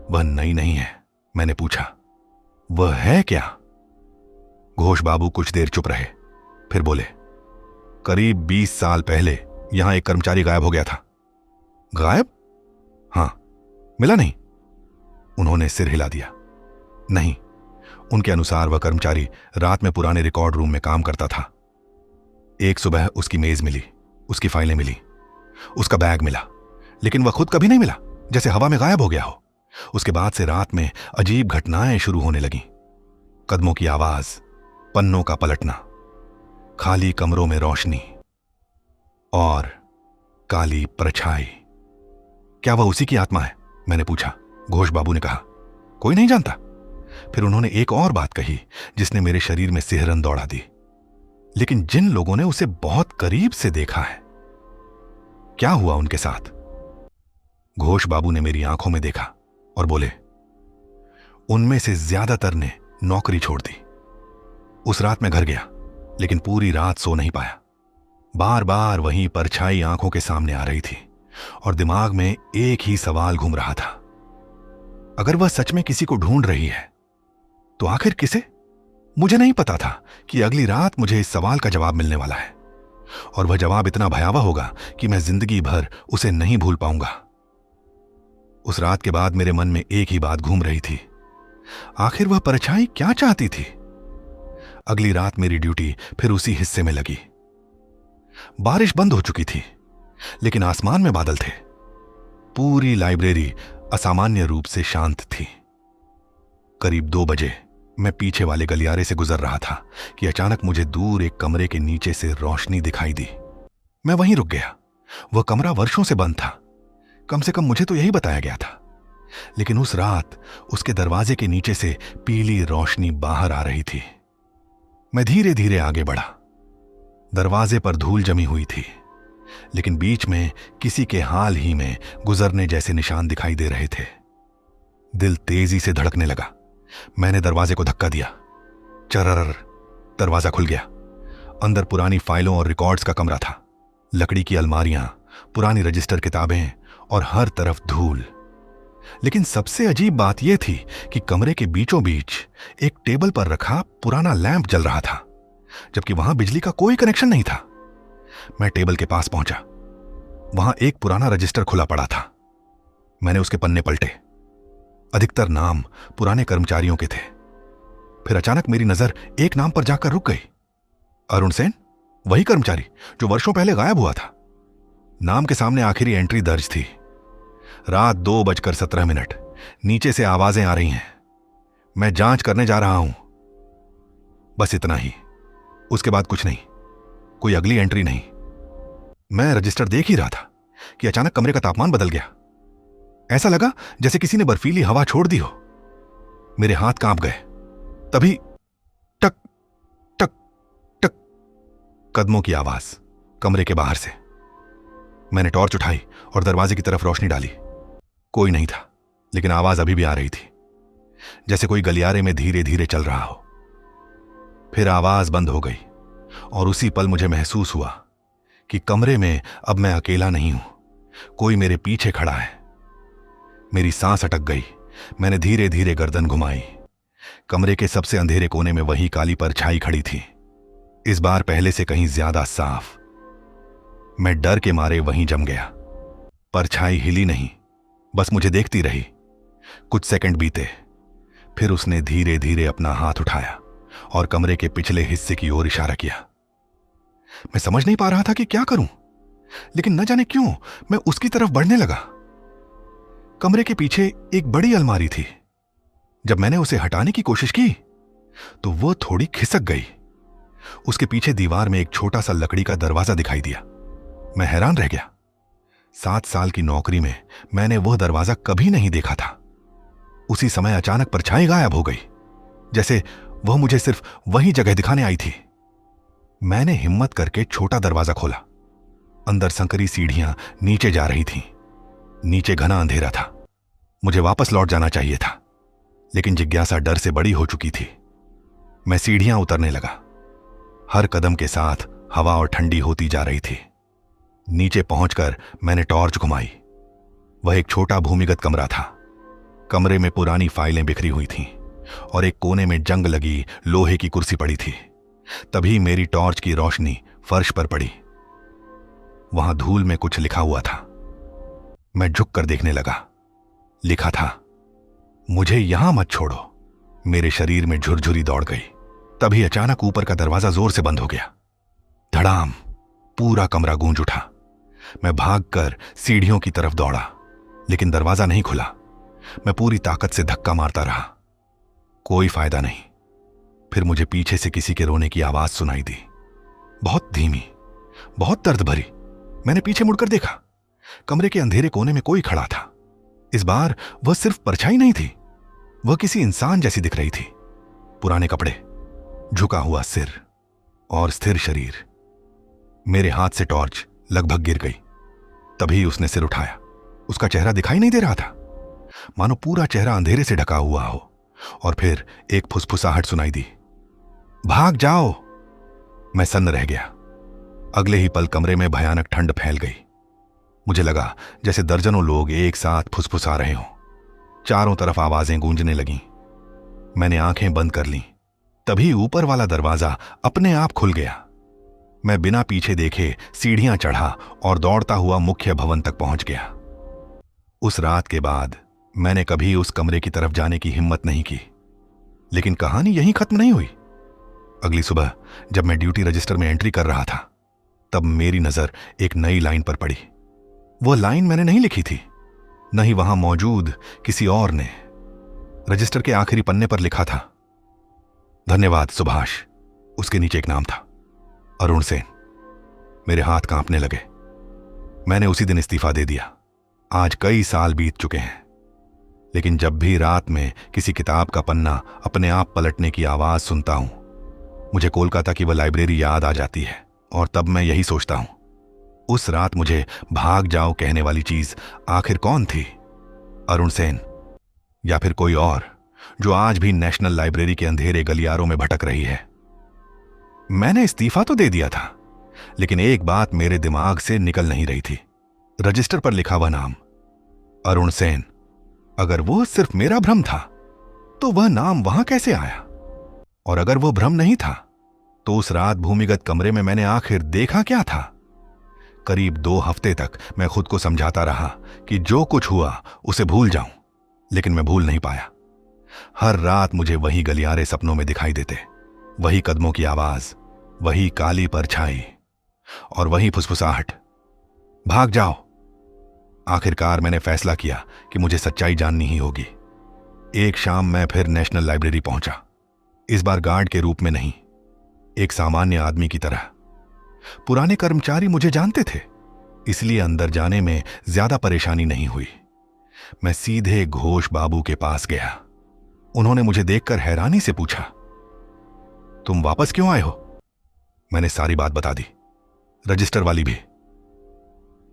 वह नई नहीं है। मैंने पूछा, वह है क्या? घोष बाबू कुछ देर चुप रहे, फिर बोले, करीब 20 साल पहले यहां एक कर्मचारी गायब हो गया था। गायब? हां, मिला नहीं? उन्होंने सिर हिला दिया। नहीं, उनके अनुसार वह कर्मचारी रात में पुराने रिकॉर्ड रूम में काम करता था। एक सुबह उसकी मेज मिली, उसकी फाइलें मिली, उसका बैग मिला, लेकिन वह खुद कभी नहीं मिला, जैसे हवा में गायब हो गया हो। उसके बाद से रात में अजीब घटनाएं शुरू होने लगीं। कदमों की आवाज, पन्नों का पलटना, खाली कमरों में रोशनी और काली परछाई। क्या वह उसी की आत्मा है? मैंने पूछा। घोष बाबू ने कहा, कोई नहीं जानता। फिर उन्होंने एक और बात कही जिसने मेरे शरीर में सिहरन दौड़ा दी। लेकिन जिन लोगों ने उसे बहुत करीब से देखा है, क्या हुआ उनके साथ? घोष बाबू ने मेरी आंखों में देखा और बोले, उनमें से ज्यादातर ने नौकरी छोड़ दी। उस रात मैं घर गया, लेकिन पूरी रात सो नहीं पाया। बार बार वही परछाई आंखों के सामने आ रही थी और दिमाग में एक ही सवाल घूम रहा था, अगर वह सच में किसी को ढूंढ रही है तो आखिर किसे? मुझे नहीं पता था कि अगली रात मुझे इस सवाल का जवाब मिलने वाला है और वह जवाब इतना भयावह होगा कि मैं जिंदगी भर उसे नहीं भूल पाऊंगा। उस रात के बाद मेरे मन में एक ही बात घूम रही थी, आखिर वह परछाई क्या चाहती थी? अगली रात मेरी ड्यूटी फिर उसी हिस्से में लगी। बारिश बंद हो चुकी थी, लेकिन आसमान में बादल थे। पूरी लाइब्रेरी असामान्य रूप से शांत थी। करीब 2 बजे मैं पीछे वाले गलियारे से गुजर रहा था कि अचानक मुझे दूर एक कमरे के नीचे से रोशनी दिखाई दी। मैं वहीं रुक गया। वह कमरा वर्षों से बंद था, कम से कम मुझे तो यही बताया गया था। लेकिन उस रात उसके दरवाजे के नीचे से पीली रोशनी बाहर आ रही थी। मैं धीरे धीरे आगे बढ़ा। दरवाजे पर धूल जमी हुई थी, लेकिन बीच में किसी के हाल ही में गुजरने जैसे निशान दिखाई दे रहे थे। दिल तेजी से धड़कने लगा। मैंने दरवाजे को धक्का दिया। चरर, दरवाजा खुल गया। अंदर पुरानी फाइलों और रिकॉर्ड्स का कमरा था। लकड़ी की अलमारियां, पुरानी रजिस्टर किताबें और हर तरफ धूल। लेकिन सबसे अजीब बात यह थी कि कमरे के बीचों बीच एक टेबल पर रखा पुराना लैंप जल रहा था, जबकि वहां बिजली का कोई कनेक्शन नहीं था। मैं टेबल के पास पहुंचा। वहां एक पुराना रजिस्टर खुला पड़ा था। मैंने उसके पन्ने पलटे। अधिकतर नाम पुराने कर्मचारियों के थे। फिर अचानक मेरी नजर एक नाम पर जाकर रुक गई। अरुण सेन, वही कर्मचारी जो वर्षों पहले गायब हुआ था। नाम के सामने आखिरी एंट्री दर्ज थी। रात 2:17। नीचे से आवाजें आ रही हैं। मैं जांच करने जा रहा हूं। बस इतना ही। उसके बाद कुछ नहीं, कोई अगली एंट्री नहीं। मैं रजिस्टर देख ही रहा था कि अचानक कमरे का तापमान बदल गया। ऐसा लगा जैसे किसी ने बर्फीली हवा छोड़ दी हो। मेरे हाथ कांप गए। तभी टक टक टक कदमों की आवाज कमरे के बाहर से। मैंने टॉर्च उठाई और दरवाजे की तरफ रोशनी डाली। कोई नहीं था, लेकिन आवाज अभी भी आ रही थी, जैसे कोई गलियारे में धीरे धीरे चल रहा हो। फिर आवाज बंद हो गई और उसी पल मुझे महसूस हुआ कि कमरे में अब मैं अकेला नहीं हूं, कोई मेरे पीछे खड़ा है। मेरी सांस अटक गई। मैंने धीरे धीरे गर्दन घुमाई। कमरे के सबसे अंधेरे कोने में वही काली परछाई खड़ी थी, इस बार पहले से कहीं ज्यादा साफ। मैं डर के मारे वहीं जम गया। परछाई हिली नहीं, बस मुझे देखती रही। कुछ सेकंड बीते, फिर उसने धीरे धीरे अपना हाथ उठाया और कमरे के पिछले हिस्से की ओर इशारा किया। मैं समझ नहीं पा रहा था कि क्या करूं, लेकिन न जाने क्यों मैं उसकी तरफ बढ़ने लगा। कमरे के पीछे एक बड़ी अलमारी थी। जब मैंने उसे हटाने की कोशिश की तो वो थोड़ी खिसक गई। उसके पीछे दीवार में एक छोटा सा लकड़ी का दरवाजा दिखाई दिया। मैं हैरान रह गया। 7 साल की नौकरी में मैंने वह दरवाजा कभी नहीं देखा था। उसी समय अचानक परछाई गायब हो गई, जैसे वह मुझे सिर्फ वही जगह दिखाने आई थी। मैंने हिम्मत करके छोटा दरवाजा खोला। अंदर संकरी सीढ़ियां नीचे जा रही थीं। नीचे घना अंधेरा था। मुझे वापस लौट जाना चाहिए था, लेकिन जिज्ञासा डर से बड़ी हो चुकी थी। मैं सीढ़ियां उतरने लगा। हर कदम के साथ हवा और ठंडी होती जा रही थी। नीचे पहुंचकर मैंने टॉर्च घुमाई। वह एक छोटा भूमिगत कमरा था। कमरे में पुरानी फाइलें बिखरी हुई थीं और एक कोने में जंग लगी लोहे की कुर्सी पड़ी थी। तभी मेरी टॉर्च की रोशनी फर्श पर पड़ी। वहां धूल में कुछ लिखा हुआ था। मैं झुककर देखने लगा। लिखा था, मुझे यहां मत छोड़ो। मेरे शरीर में झुरझुरी दौड़ गई। तभी अचानक ऊपर का दरवाजा जोर से बंद हो गया। धड़ाम, पूरा कमरा गूंज उठा। मैं भागकर सीढ़ियों की तरफ दौड़ा, लेकिन दरवाजा नहीं खुला। मैं पूरी ताकत से धक्का मारता रहा। कोई फायदा नहीं। फिर मुझे पीछे से किसी के रोने की आवाज सुनाई दी, बहुत धीमी, बहुत दर्द भरी। मैंने पीछे मुड़कर देखा। कमरे के अंधेरे कोने में कोई खड़ा था। इस बार वह सिर्फ परछाई नहीं थी, वह किसी इंसान जैसी दिख रही थी। पुराने कपड़े, झुका हुआ सिर और स्थिर शरीर। मेरे हाथ से टॉर्च लगभग गिर गई। तभी उसने सिर उठाया। उसका चेहरा दिखाई नहीं दे रहा था, मानो पूरा चेहरा अंधेरे से ढका हुआ हो। और फिर एक फुसफुसाहट सुनाई दी, भाग जाओ। मैं सन्न रह गया। अगले ही पल कमरे में भयानक ठंड फैल गई। मुझे लगा जैसे दर्जनों लोग एक साथ फुसफुसा रहे हों। चारों तरफ आवाजें गूंजने लगीं। मैंने आंखें बंद कर लीं। तभी ऊपर वाला दरवाजा अपने आप खुल गया। मैं बिना पीछे देखे सीढ़ियां चढ़ा और दौड़ता हुआ मुख्य भवन तक पहुंच गया। उस रात के बाद मैंने कभी उस कमरे की तरफ जाने की हिम्मत नहीं की। लेकिन कहानी यहीं खत्म नहीं हुई। अगली सुबह जब मैं ड्यूटी रजिस्टर में एंट्री कर रहा था, तब मेरी नजर एक नई लाइन पर पड़ी। वह लाइन मैंने नहीं लिखी थी, न ही वहां मौजूद किसी और ने। रजिस्टर के आखिरी पन्ने पर लिखा था, धन्यवाद सुभाष। उसके नीचे एक नाम था, अरुण सेन। मेरे हाथ कांपने लगे। मैंने उसी दिन इस्तीफा दे दिया। आज कई साल बीत चुके हैं, लेकिन जब भी रात में किसी किताब का पन्ना अपने आप पलटने की आवाज सुनता हूं, मुझे कोलकाता की वह लाइब्रेरी याद आ जाती है। और तब मैं यही सोचता हूं, उस रात मुझे भाग जाओ कहने वाली चीज आखिर कौन थी? अरुण सेन, या फिर कोई और जो आज भी नेशनल लाइब्रेरी के अंधेरे गलियारों में भटक रही है? मैंने इस्तीफा तो दे दिया था, लेकिन एक बात मेरे दिमाग से निकल नहीं रही थी। रजिस्टर पर लिखा हुआ नाम, अरुण सेन। अगर वो सिर्फ मेरा भ्रम था, तो वह नाम वहां कैसे आया? और अगर वो भ्रम नहीं था, तो उस रात भूमिगत कमरे में मैंने आखिर देखा क्या था? करीब 2 हफ्ते तक मैं खुद को समझाता रहा कि जो कुछ हुआ उसे भूल जाऊं, लेकिन मैं भूल नहीं पाया। हर रात मुझे वही गलियारे सपनों में दिखाई देते, वही कदमों की आवाज, वही काली परछाई और वही फुसफुसाहट, भाग जाओ। आखिरकार मैंने फैसला किया कि मुझे सच्चाई जाननी ही होगी। एक शाम मैं फिर नेशनल लाइब्रेरी पहुंचा। इस बार गार्ड के रूप में नहीं, एक सामान्य आदमी की तरह। पुराने कर्मचारी मुझे जानते थे, इसलिए अंदर जाने में ज्यादा परेशानी नहीं हुई। मैं सीधे घोष बाबू के पास गया। उन्होंने मुझे देखकर हैरानी से पूछा, तुम वापस क्यों आए हो? मैंने सारी बात बता दी, रजिस्टर वाली भी।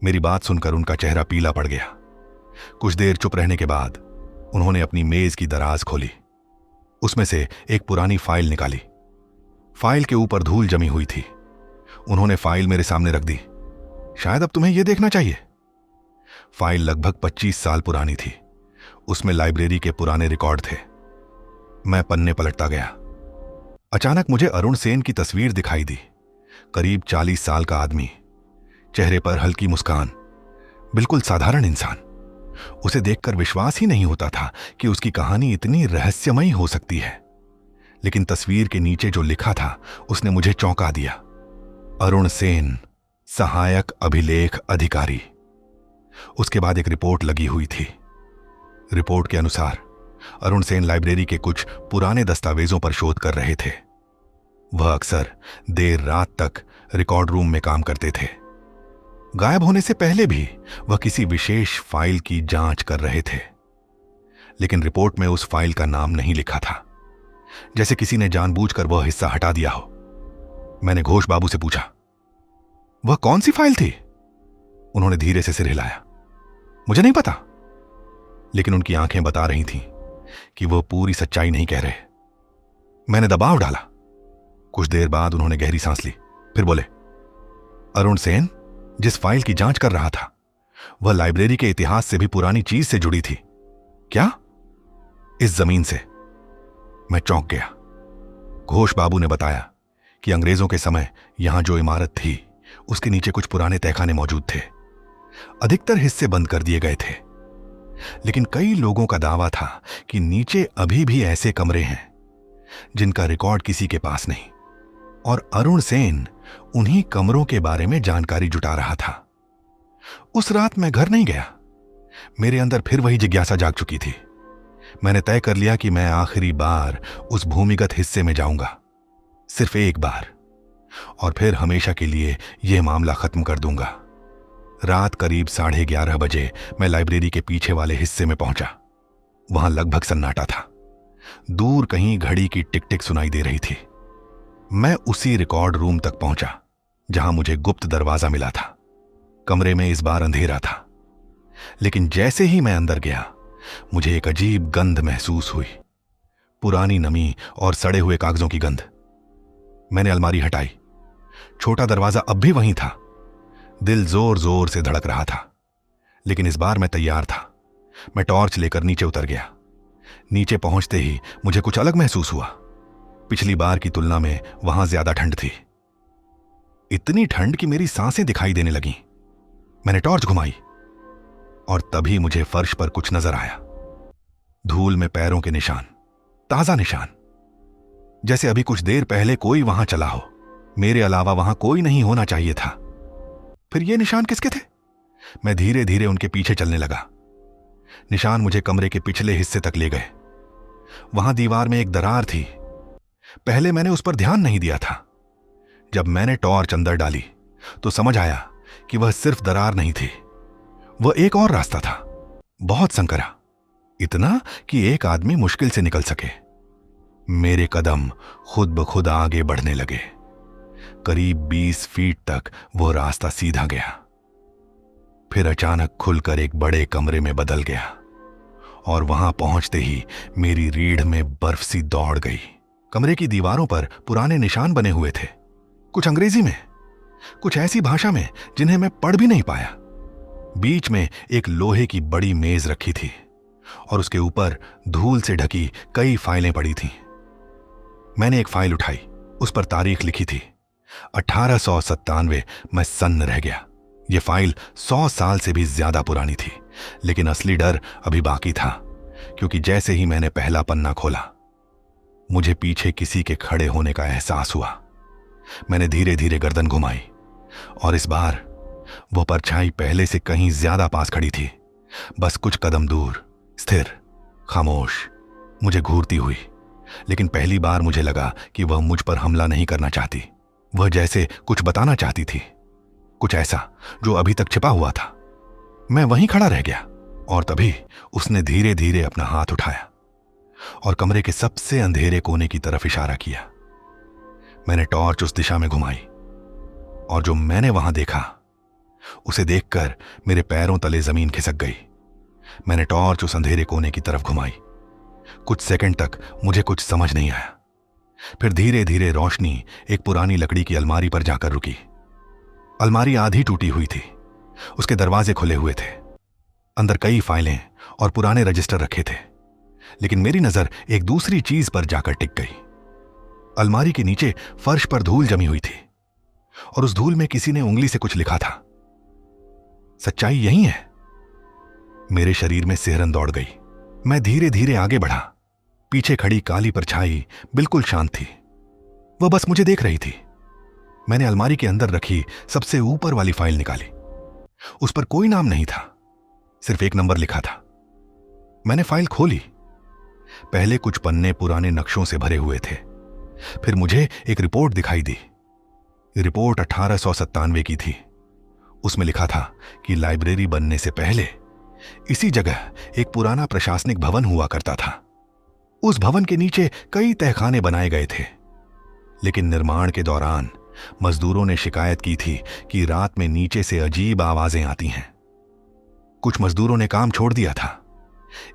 मेरी बात सुनकर उनका चेहरा पीला पड़ गया। कुछ देर चुप रहने के बाद उन्होंने अपनी मेज की दराज खोली। उसमें से एक पुरानी फाइल निकाली। फाइल के ऊपर धूल जमी हुई थी। उन्होंने फाइल मेरे सामने रख दी। शायद अब तुम्हें यह देखना चाहिए। फाइल लगभग 25 साल पुरानी थी। उसमें लाइब्रेरी के पुराने रिकॉर्ड थे। मैं पन्ने पलटता गया। अचानक मुझे अरुण सेन की तस्वीर दिखाई दी। करीब 40 साल का आदमी, चेहरे पर हल्की मुस्कान, बिल्कुल साधारण इंसान। उसे देखकर विश्वास ही नहीं होता था कि उसकी कहानी इतनी रहस्यमयी हो सकती है। लेकिन तस्वीर के नीचे जो लिखा था उसने मुझे चौंका दिया। अरुण सेन, सहायक अभिलेख अधिकारी। उसके बाद एक रिपोर्ट लगी हुई थी। रिपोर्ट के अनुसार अरुण सेन लाइब्रेरी के कुछ पुराने दस्तावेजों पर शोध कर रहे थे। वह अक्सर देर रात तक रिकॉर्ड रूम में काम करते थे। गायब होने से पहले भी वह किसी विशेष फाइल की जांच कर रहे थे। लेकिन रिपोर्ट में उस फाइल का नाम नहीं लिखा था, जैसे किसी ने जानबूझकर वह हिस्सा हटा दिया हो। मैंने घोष बाबू से पूछा, वह कौन सी फाइल थी? उन्होंने धीरे से सिर हिलाया। मुझे नहीं पता। लेकिन उनकी आंखें बता रही थीं कि वह पूरी सच्चाई नहीं कह रहे। मैंने दबाव डाला। कुछ देर बाद उन्होंने गहरी सांस ली, फिर बोले, अरुण सेन जिस फाइल की जांच कर रहा था वह लाइब्रेरी के इतिहास से भी पुरानी चीज से जुड़ी थी। क्या? इस जमीन से। मैं चौंक गया। घोष बाबू ने बताया कि अंग्रेजों के समय यहां जो इमारत थी उसके नीचे कुछ पुराने तहखाने मौजूद थे। अधिकतर हिस्से बंद कर दिए गए थे, लेकिन कई लोगों का दावा था कि नीचे अभी भी ऐसे कमरे हैं जिनका रिकॉर्ड किसी के पास नहीं, और अरुण सेन उन्हीं कमरों के बारे में जानकारी जुटा रहा था। उस रात मैं घर नहीं गया। मेरे अंदर फिर वही जिज्ञासा जाग चुकी थी। मैंने तय कर लिया कि मैं आखिरी बार उस भूमिगत हिस्से में जाऊंगा, सिर्फ एक बार, और फिर हमेशा के लिए यह मामला खत्म कर दूंगा। रात करीब 11:30 बजे मैं लाइब्रेरी के पीछे वाले हिस्से में पहुंचा। वहां लगभग सन्नाटा था। दूर कहीं घड़ी की टिक टिक सुनाई दे रही थी। मैं उसी रिकॉर्ड रूम तक पहुंचा जहां मुझे गुप्त दरवाजा मिला था। कमरे में इस बार अंधेरा था, लेकिन जैसे ही मैं अंदर गया मुझे एक अजीब गंध महसूस हुई, पुरानी नमी और सड़े हुए कागजों की गंध। मैंने अलमारी हटाई। छोटा दरवाजा अब भी वहीं था। दिल जोर जोर से धड़क रहा था, लेकिन इस बार मैं तैयार था। मैं टॉर्च लेकर नीचे उतर गया। नीचे पहुंचते ही मुझे कुछ अलग महसूस हुआ। पिछली बार की तुलना में वहां ज्यादा ठंड थी, इतनी ठंड कि मेरी सांसें दिखाई देने लगीं। मैंने टॉर्च घुमाई और तभी मुझे फर्श पर कुछ नजर आया। धूल में पैरों के निशान, ताजा निशान, जैसे अभी कुछ देर पहले कोई वहां चला हो। मेरे अलावा वहां कोई नहीं होना चाहिए था। फिर ये निशान किसके थे? मैं धीरे धीरे उनके पीछे चलने लगा। निशान मुझे कमरे के पिछले हिस्से तक ले गए। वहां दीवार में एक दरार थी। पहले मैंने उस पर ध्यान नहीं दिया था। जब मैंने टॉर्च अंदर डाली तो समझ आया कि वह सिर्फ दरार नहीं थी, वह एक और रास्ता था, बहुत संकरा, इतना कि एक आदमी मुश्किल से निकल सके। मेरे कदम खुद ब खुद आगे बढ़ने लगे। करीब 20 फीट तक वो रास्ता सीधा गया, फिर अचानक खुलकर एक बड़े कमरे में बदल गया, और वहां पहुंचते ही मेरी रीढ़ में बर्फ सी दौड़ गई। कमरे की दीवारों पर पुराने निशान बने हुए थे, कुछ अंग्रेजी में, कुछ ऐसी भाषा में जिन्हें मैं पढ़ भी नहीं पाया। बीच में एक लोहे की बड़ी मेज रखी थी और उसके ऊपर धूल से ढकी कई फाइलें पड़ी थीं। मैंने एक फाइल उठाई, उस पर तारीख लिखी थी 1897। मैं सन्न रह गया। यह फाइल 100 साल से भी ज्यादा पुरानी थी, लेकिन असली डर अभी बाकी था, क्योंकि जैसे ही मैंने पहला पन्ना खोला मुझे पीछे किसी के खड़े होने का एहसास हुआ। मैंने धीरे धीरे गर्दन घुमाई और इस बार वो परछाई पहले से कहीं ज्यादा पास खड़ी थी, बस कुछ कदम दूर, स्थिर, खामोश, मुझे घूरती हुई। लेकिन पहली बार मुझे लगा कि वह मुझ पर हमला नहीं करना चाहती। वह जैसे कुछ बताना चाहती थी, कुछ ऐसा जो अभी तक छिपा हुआ था। मैं वहीं खड़ा रह गया और तभी उसने धीरे धीरे अपना हाथ उठाया और कमरे के सबसे अंधेरे कोने की तरफ इशारा किया। मैंने टॉर्च उस दिशा में घुमाई और जो मैंने वहां देखा उसे देखकर मेरे पैरों तले जमीन खिसक गई। मैंने टॉर्च उस अंधेरे कोने की तरफ घुमाई। कुछ सेकंड तक मुझे कुछ समझ नहीं आया। फिर धीरे धीरे रोशनी एक पुरानी लकड़ी की अलमारी पर जाकर रुकी। अलमारी आधी टूटी हुई थी, उसके दरवाजे खुले हुए थे। अंदर कई फाइलें और पुराने रजिस्टर रखे थे, लेकिन मेरी नजर एक दूसरी चीज पर जाकर टिक गई। अलमारी के नीचे फर्श पर धूल जमी हुई थी और उस धूल में किसी ने उंगली से कुछ लिखा था। सच्चाई यही है। मेरे शरीर में सिहरन दौड़ गई। मैं धीरे धीरे आगे बढ़ा। पीछे खड़ी काली परछाई बिल्कुल शांत थी। वह बस मुझे देख रही थी। मैंने अलमारी के अंदर रखी सबसे ऊपर वाली फाइल निकाली। उस पर कोई नाम नहीं था, सिर्फ एक नंबर लिखा था। मैंने फाइल खोली। पहले कुछ पन्ने पुराने नक्शों से भरे हुए थे। फिर मुझे एक रिपोर्ट दिखाई दी। रिपोर्ट 1897 की थी। उसमें लिखा था कि लाइब्रेरी बनने से पहले इसी जगह एक पुराना प्रशासनिक भवन हुआ करता था। उस भवन के नीचे कई तहखाने बनाए गए थे, लेकिन निर्माण के दौरान मजदूरों ने शिकायत की थी कि रात में नीचे से अजीब आवाजें आती हैं। कुछ मजदूरों ने काम छोड़ दिया था।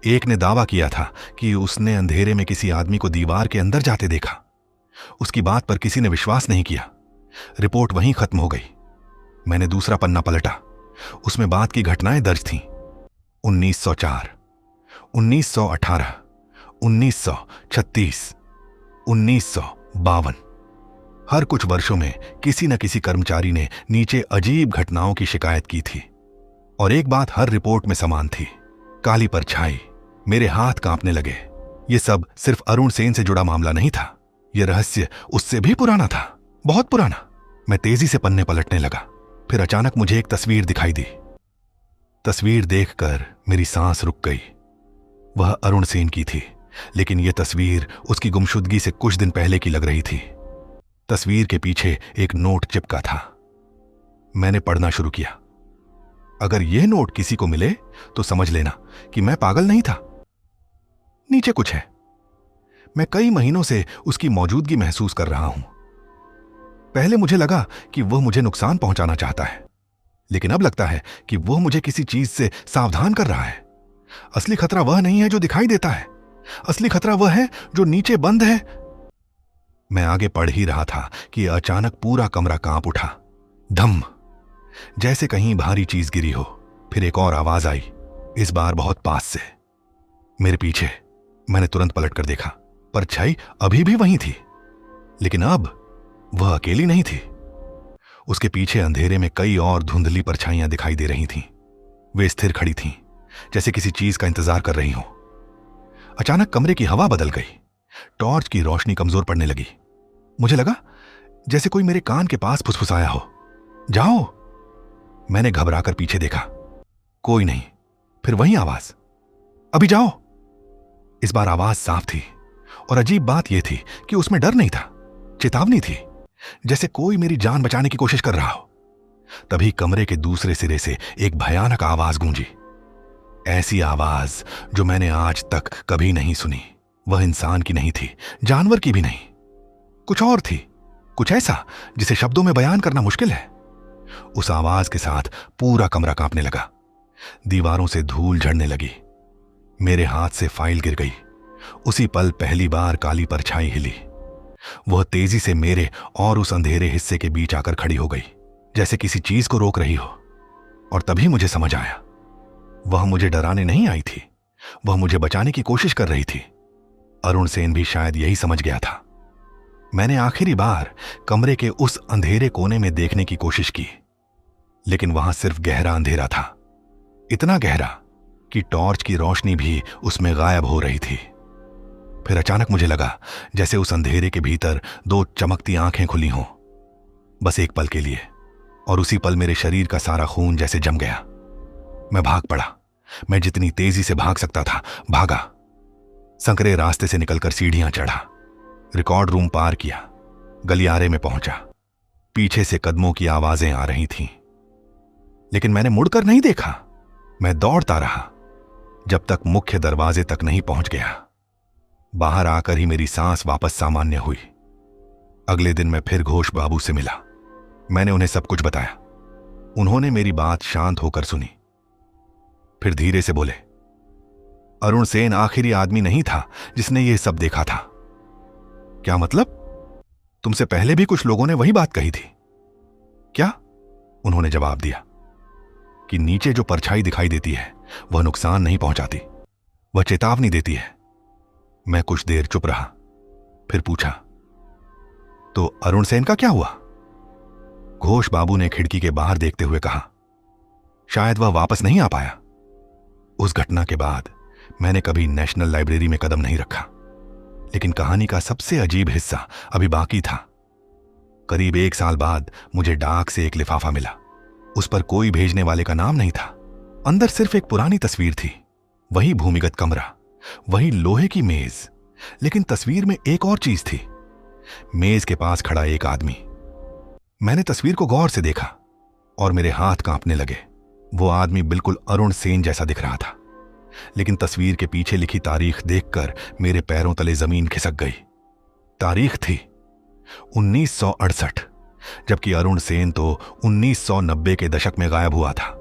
एक ने दावा किया था कि उसने अंधेरे में किसी आदमी को दीवार के अंदर जाते देखा। उसकी बात पर किसी ने विश्वास नहीं किया। रिपोर्ट वहीं खत्म हो गई। मैंने दूसरा पन्ना पलटा। उसमें बात की घटनाएं दर्ज थीं। 1904, 1918, 1936, 1952। हर कुछ वर्षों में किसी न किसी कर्मचारी ने नीचे अजीब घटनाओं की शिकायत की थी। और एक बात हर रिपोर्ट में समान थी, काली परछाई। मेरे हाथ कांपने लगे। यह सब सिर्फ अरुण सेन से जुड़ा मामला नहीं था। यह रहस्य उससे भी पुराना था, बहुत पुराना। मैं तेजी से पन्ने पलटने लगा। फिर अचानक मुझे एक तस्वीर दिखाई दी। तस्वीर देखकर मेरी सांस रुक गई। वह अरुण सेन की थी, लेकिन यह तस्वीर उसकी गुमशुदगी से कुछ दिन पहले की लग रही थी। तस्वीर के पीछे एक नोट चिपका था। मैंने पढ़ना शुरू किया। अगर यह नोट किसी को मिले तो समझ लेना कि मैं पागल नहीं था। नीचे कुछ है। मैं कई महीनों से उसकी मौजूदगी महसूस कर रहा हूं। पहले मुझे लगा कि वह मुझे नुकसान पहुंचाना चाहता है, लेकिन अब लगता है कि वह मुझे किसी चीज से सावधान कर रहा है। असली खतरा वह नहीं है जो दिखाई देता है। असली खतरा वह है जो नीचे बंद है। मैं आगे पढ़ ही रहा था कि अचानक पूरा कमरा कांप उठा। धम, जैसे कहीं भारी चीज गिरी हो। फिर एक और आवाज आई, इस बार बहुत पास से, मेरे पीछे। मैंने तुरंत पलट कर देखा। परछाई अभी भी वहीं थी, लेकिन अब वह अकेली नहीं थी। उसके पीछे अंधेरे में कई और धुंधली परछाइयां दिखाई दे रही थीं। वे स्थिर खड़ी थीं, जैसे किसी चीज का इंतजार कर रही हों। अचानक कमरे की हवा बदल गई। टॉर्च की रोशनी कमजोर पड़ने लगी। मुझे लगा जैसे कोई मेरे कान के पास फुसफुसाया हो, जाओ। मैंने घबराकर पीछे देखा, कोई नहीं। फिर वही आवाज, अभी जाओ। इस बार आवाज साफ थी और अजीब बात यह थी कि उसमें डर नहीं था, चेतावनी थी, जैसे कोई मेरी जान बचाने की कोशिश कर रहा हो। तभी कमरे के दूसरे सिरे से एक भयानक आवाज गूंजी। ऐसी आवाज जो मैंने आज तक कभी नहीं सुनी। वह इंसान की नहीं थी, जानवर की भी नहीं, कुछ और थी, कुछ ऐसा जिसे शब्दों में बयान करना मुश्किल है। उस आवाज के साथ पूरा कमरा कांपने लगा। दीवारों से धूल झड़ने लगी। मेरे हाथ से फाइल गिर गई। उसी पल पहली बार काली परछाई हिली। वह तेजी से मेरे और उस अंधेरे हिस्से के बीच आकर खड़ी हो गई, जैसे किसी चीज को रोक रही हो। और तभी मुझे समझ आया, वह मुझे डराने नहीं आई थी, वह मुझे बचाने की कोशिश कर रही थी। अरुण सेन भी शायद यही समझ गया था। मैंने आखिरी बार कमरे के उस अंधेरे कोने में देखने की कोशिश की, लेकिन वहां सिर्फ गहरा अंधेरा था, इतना गहरा कि टॉर्च की रोशनी भी उसमें गायब हो रही थी। फिर अचानक मुझे लगा जैसे उस अंधेरे के भीतर दो चमकती आंखें खुली हों, बस एक पल के लिए। और उसी पल मेरे शरीर का सारा खून जैसे जम गया। मैं भाग पड़ा। मैं जितनी तेजी से भाग सकता था भागा। संकरे रास्ते से निकलकर सीढ़ियां चढ़ा, रिकॉर्ड रूम पार किया, गलियारे में पहुंचा। पीछे से कदमों की आवाजें आ रही थीं। लेकिन मैंने मुड़कर नहीं देखा। मैं दौड़ता रहा जब तक मुख्य दरवाजे तक नहीं पहुंच गया। बाहर आकर ही मेरी सांस वापस सामान्य हुई। अगले दिन मैं फिर घोष बाबू से मिला। मैंने उन्हें सब कुछ बताया। उन्होंने मेरी बात शांत होकर सुनी, फिर धीरे से बोले, अरुण सेन आखिरी आदमी नहीं था जिसने यह सब देखा था। क्या मतलब? तुमसे पहले भी कुछ लोगों ने वही बात कही थी क्या? उन्होंने जवाब दिया कि नीचे जो परछाई दिखाई देती है वह नुकसान नहीं पहुंचाती, वह चेतावनी देती है। मैं कुछ देर चुप रहा, फिर पूछा, तो अरुण सेन का क्या हुआ? घोष बाबू ने खिड़की के बाहर देखते हुए कहा, शायद वह वापस नहीं आ पाया। उस घटना के बाद मैंने कभी नेशनल लाइब्रेरी में कदम नहीं रखा, लेकिन कहानी का सबसे अजीब हिस्सा अभी बाकी था। करीब 1 साल बाद मुझे डाक से एक लिफाफा मिला। उस पर कोई भेजने वाले का नाम नहीं था। अंदर सिर्फ एक पुरानी तस्वीर थी, वही भूमिगत कमरा, वही लोहे की मेज, लेकिन तस्वीर में एक और चीज थी। मेज के पास खड़ा एक आदमी। मैंने तस्वीर को गौर से देखा और मेरे हाथ कांपने लगे। वो आदमी बिल्कुल अरुण सेन जैसा दिख रहा था, लेकिन तस्वीर के पीछे लिखी तारीख देखकर मेरे पैरों तले जमीन खिसक गई। तारीख थी 1968, जबकि अरुण सेन तो 1990 के दशक में गायब हुआ था।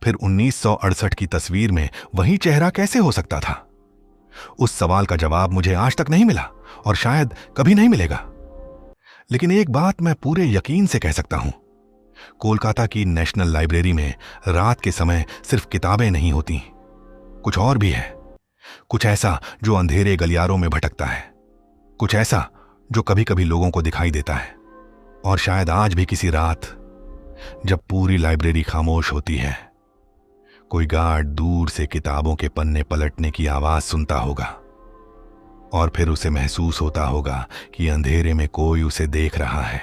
फिर 1968 की तस्वीर में वही चेहरा कैसे हो सकता था? उस सवाल का जवाब मुझे आज तक नहीं मिला और शायद कभी नहीं मिलेगा। लेकिन एक बात मैं पूरे यकीन से कह सकता हूं, कोलकाता की नेशनल लाइब्रेरी में रात के समय सिर्फ किताबें नहीं होती, कुछ और भी है। कुछ ऐसा जो अंधेरे गलियारों में भटकता है, कुछ ऐसा जो कभी कभी लोगों को दिखाई देता है। और शायद आज भी किसी रात जब पूरी लाइब्रेरी खामोश होती है, कोई गार्ड दूर से किताबों के पन्ने पलटने की आवाज सुनता होगा और फिर उसे महसूस होता होगा कि अंधेरे में कोई उसे देख रहा है।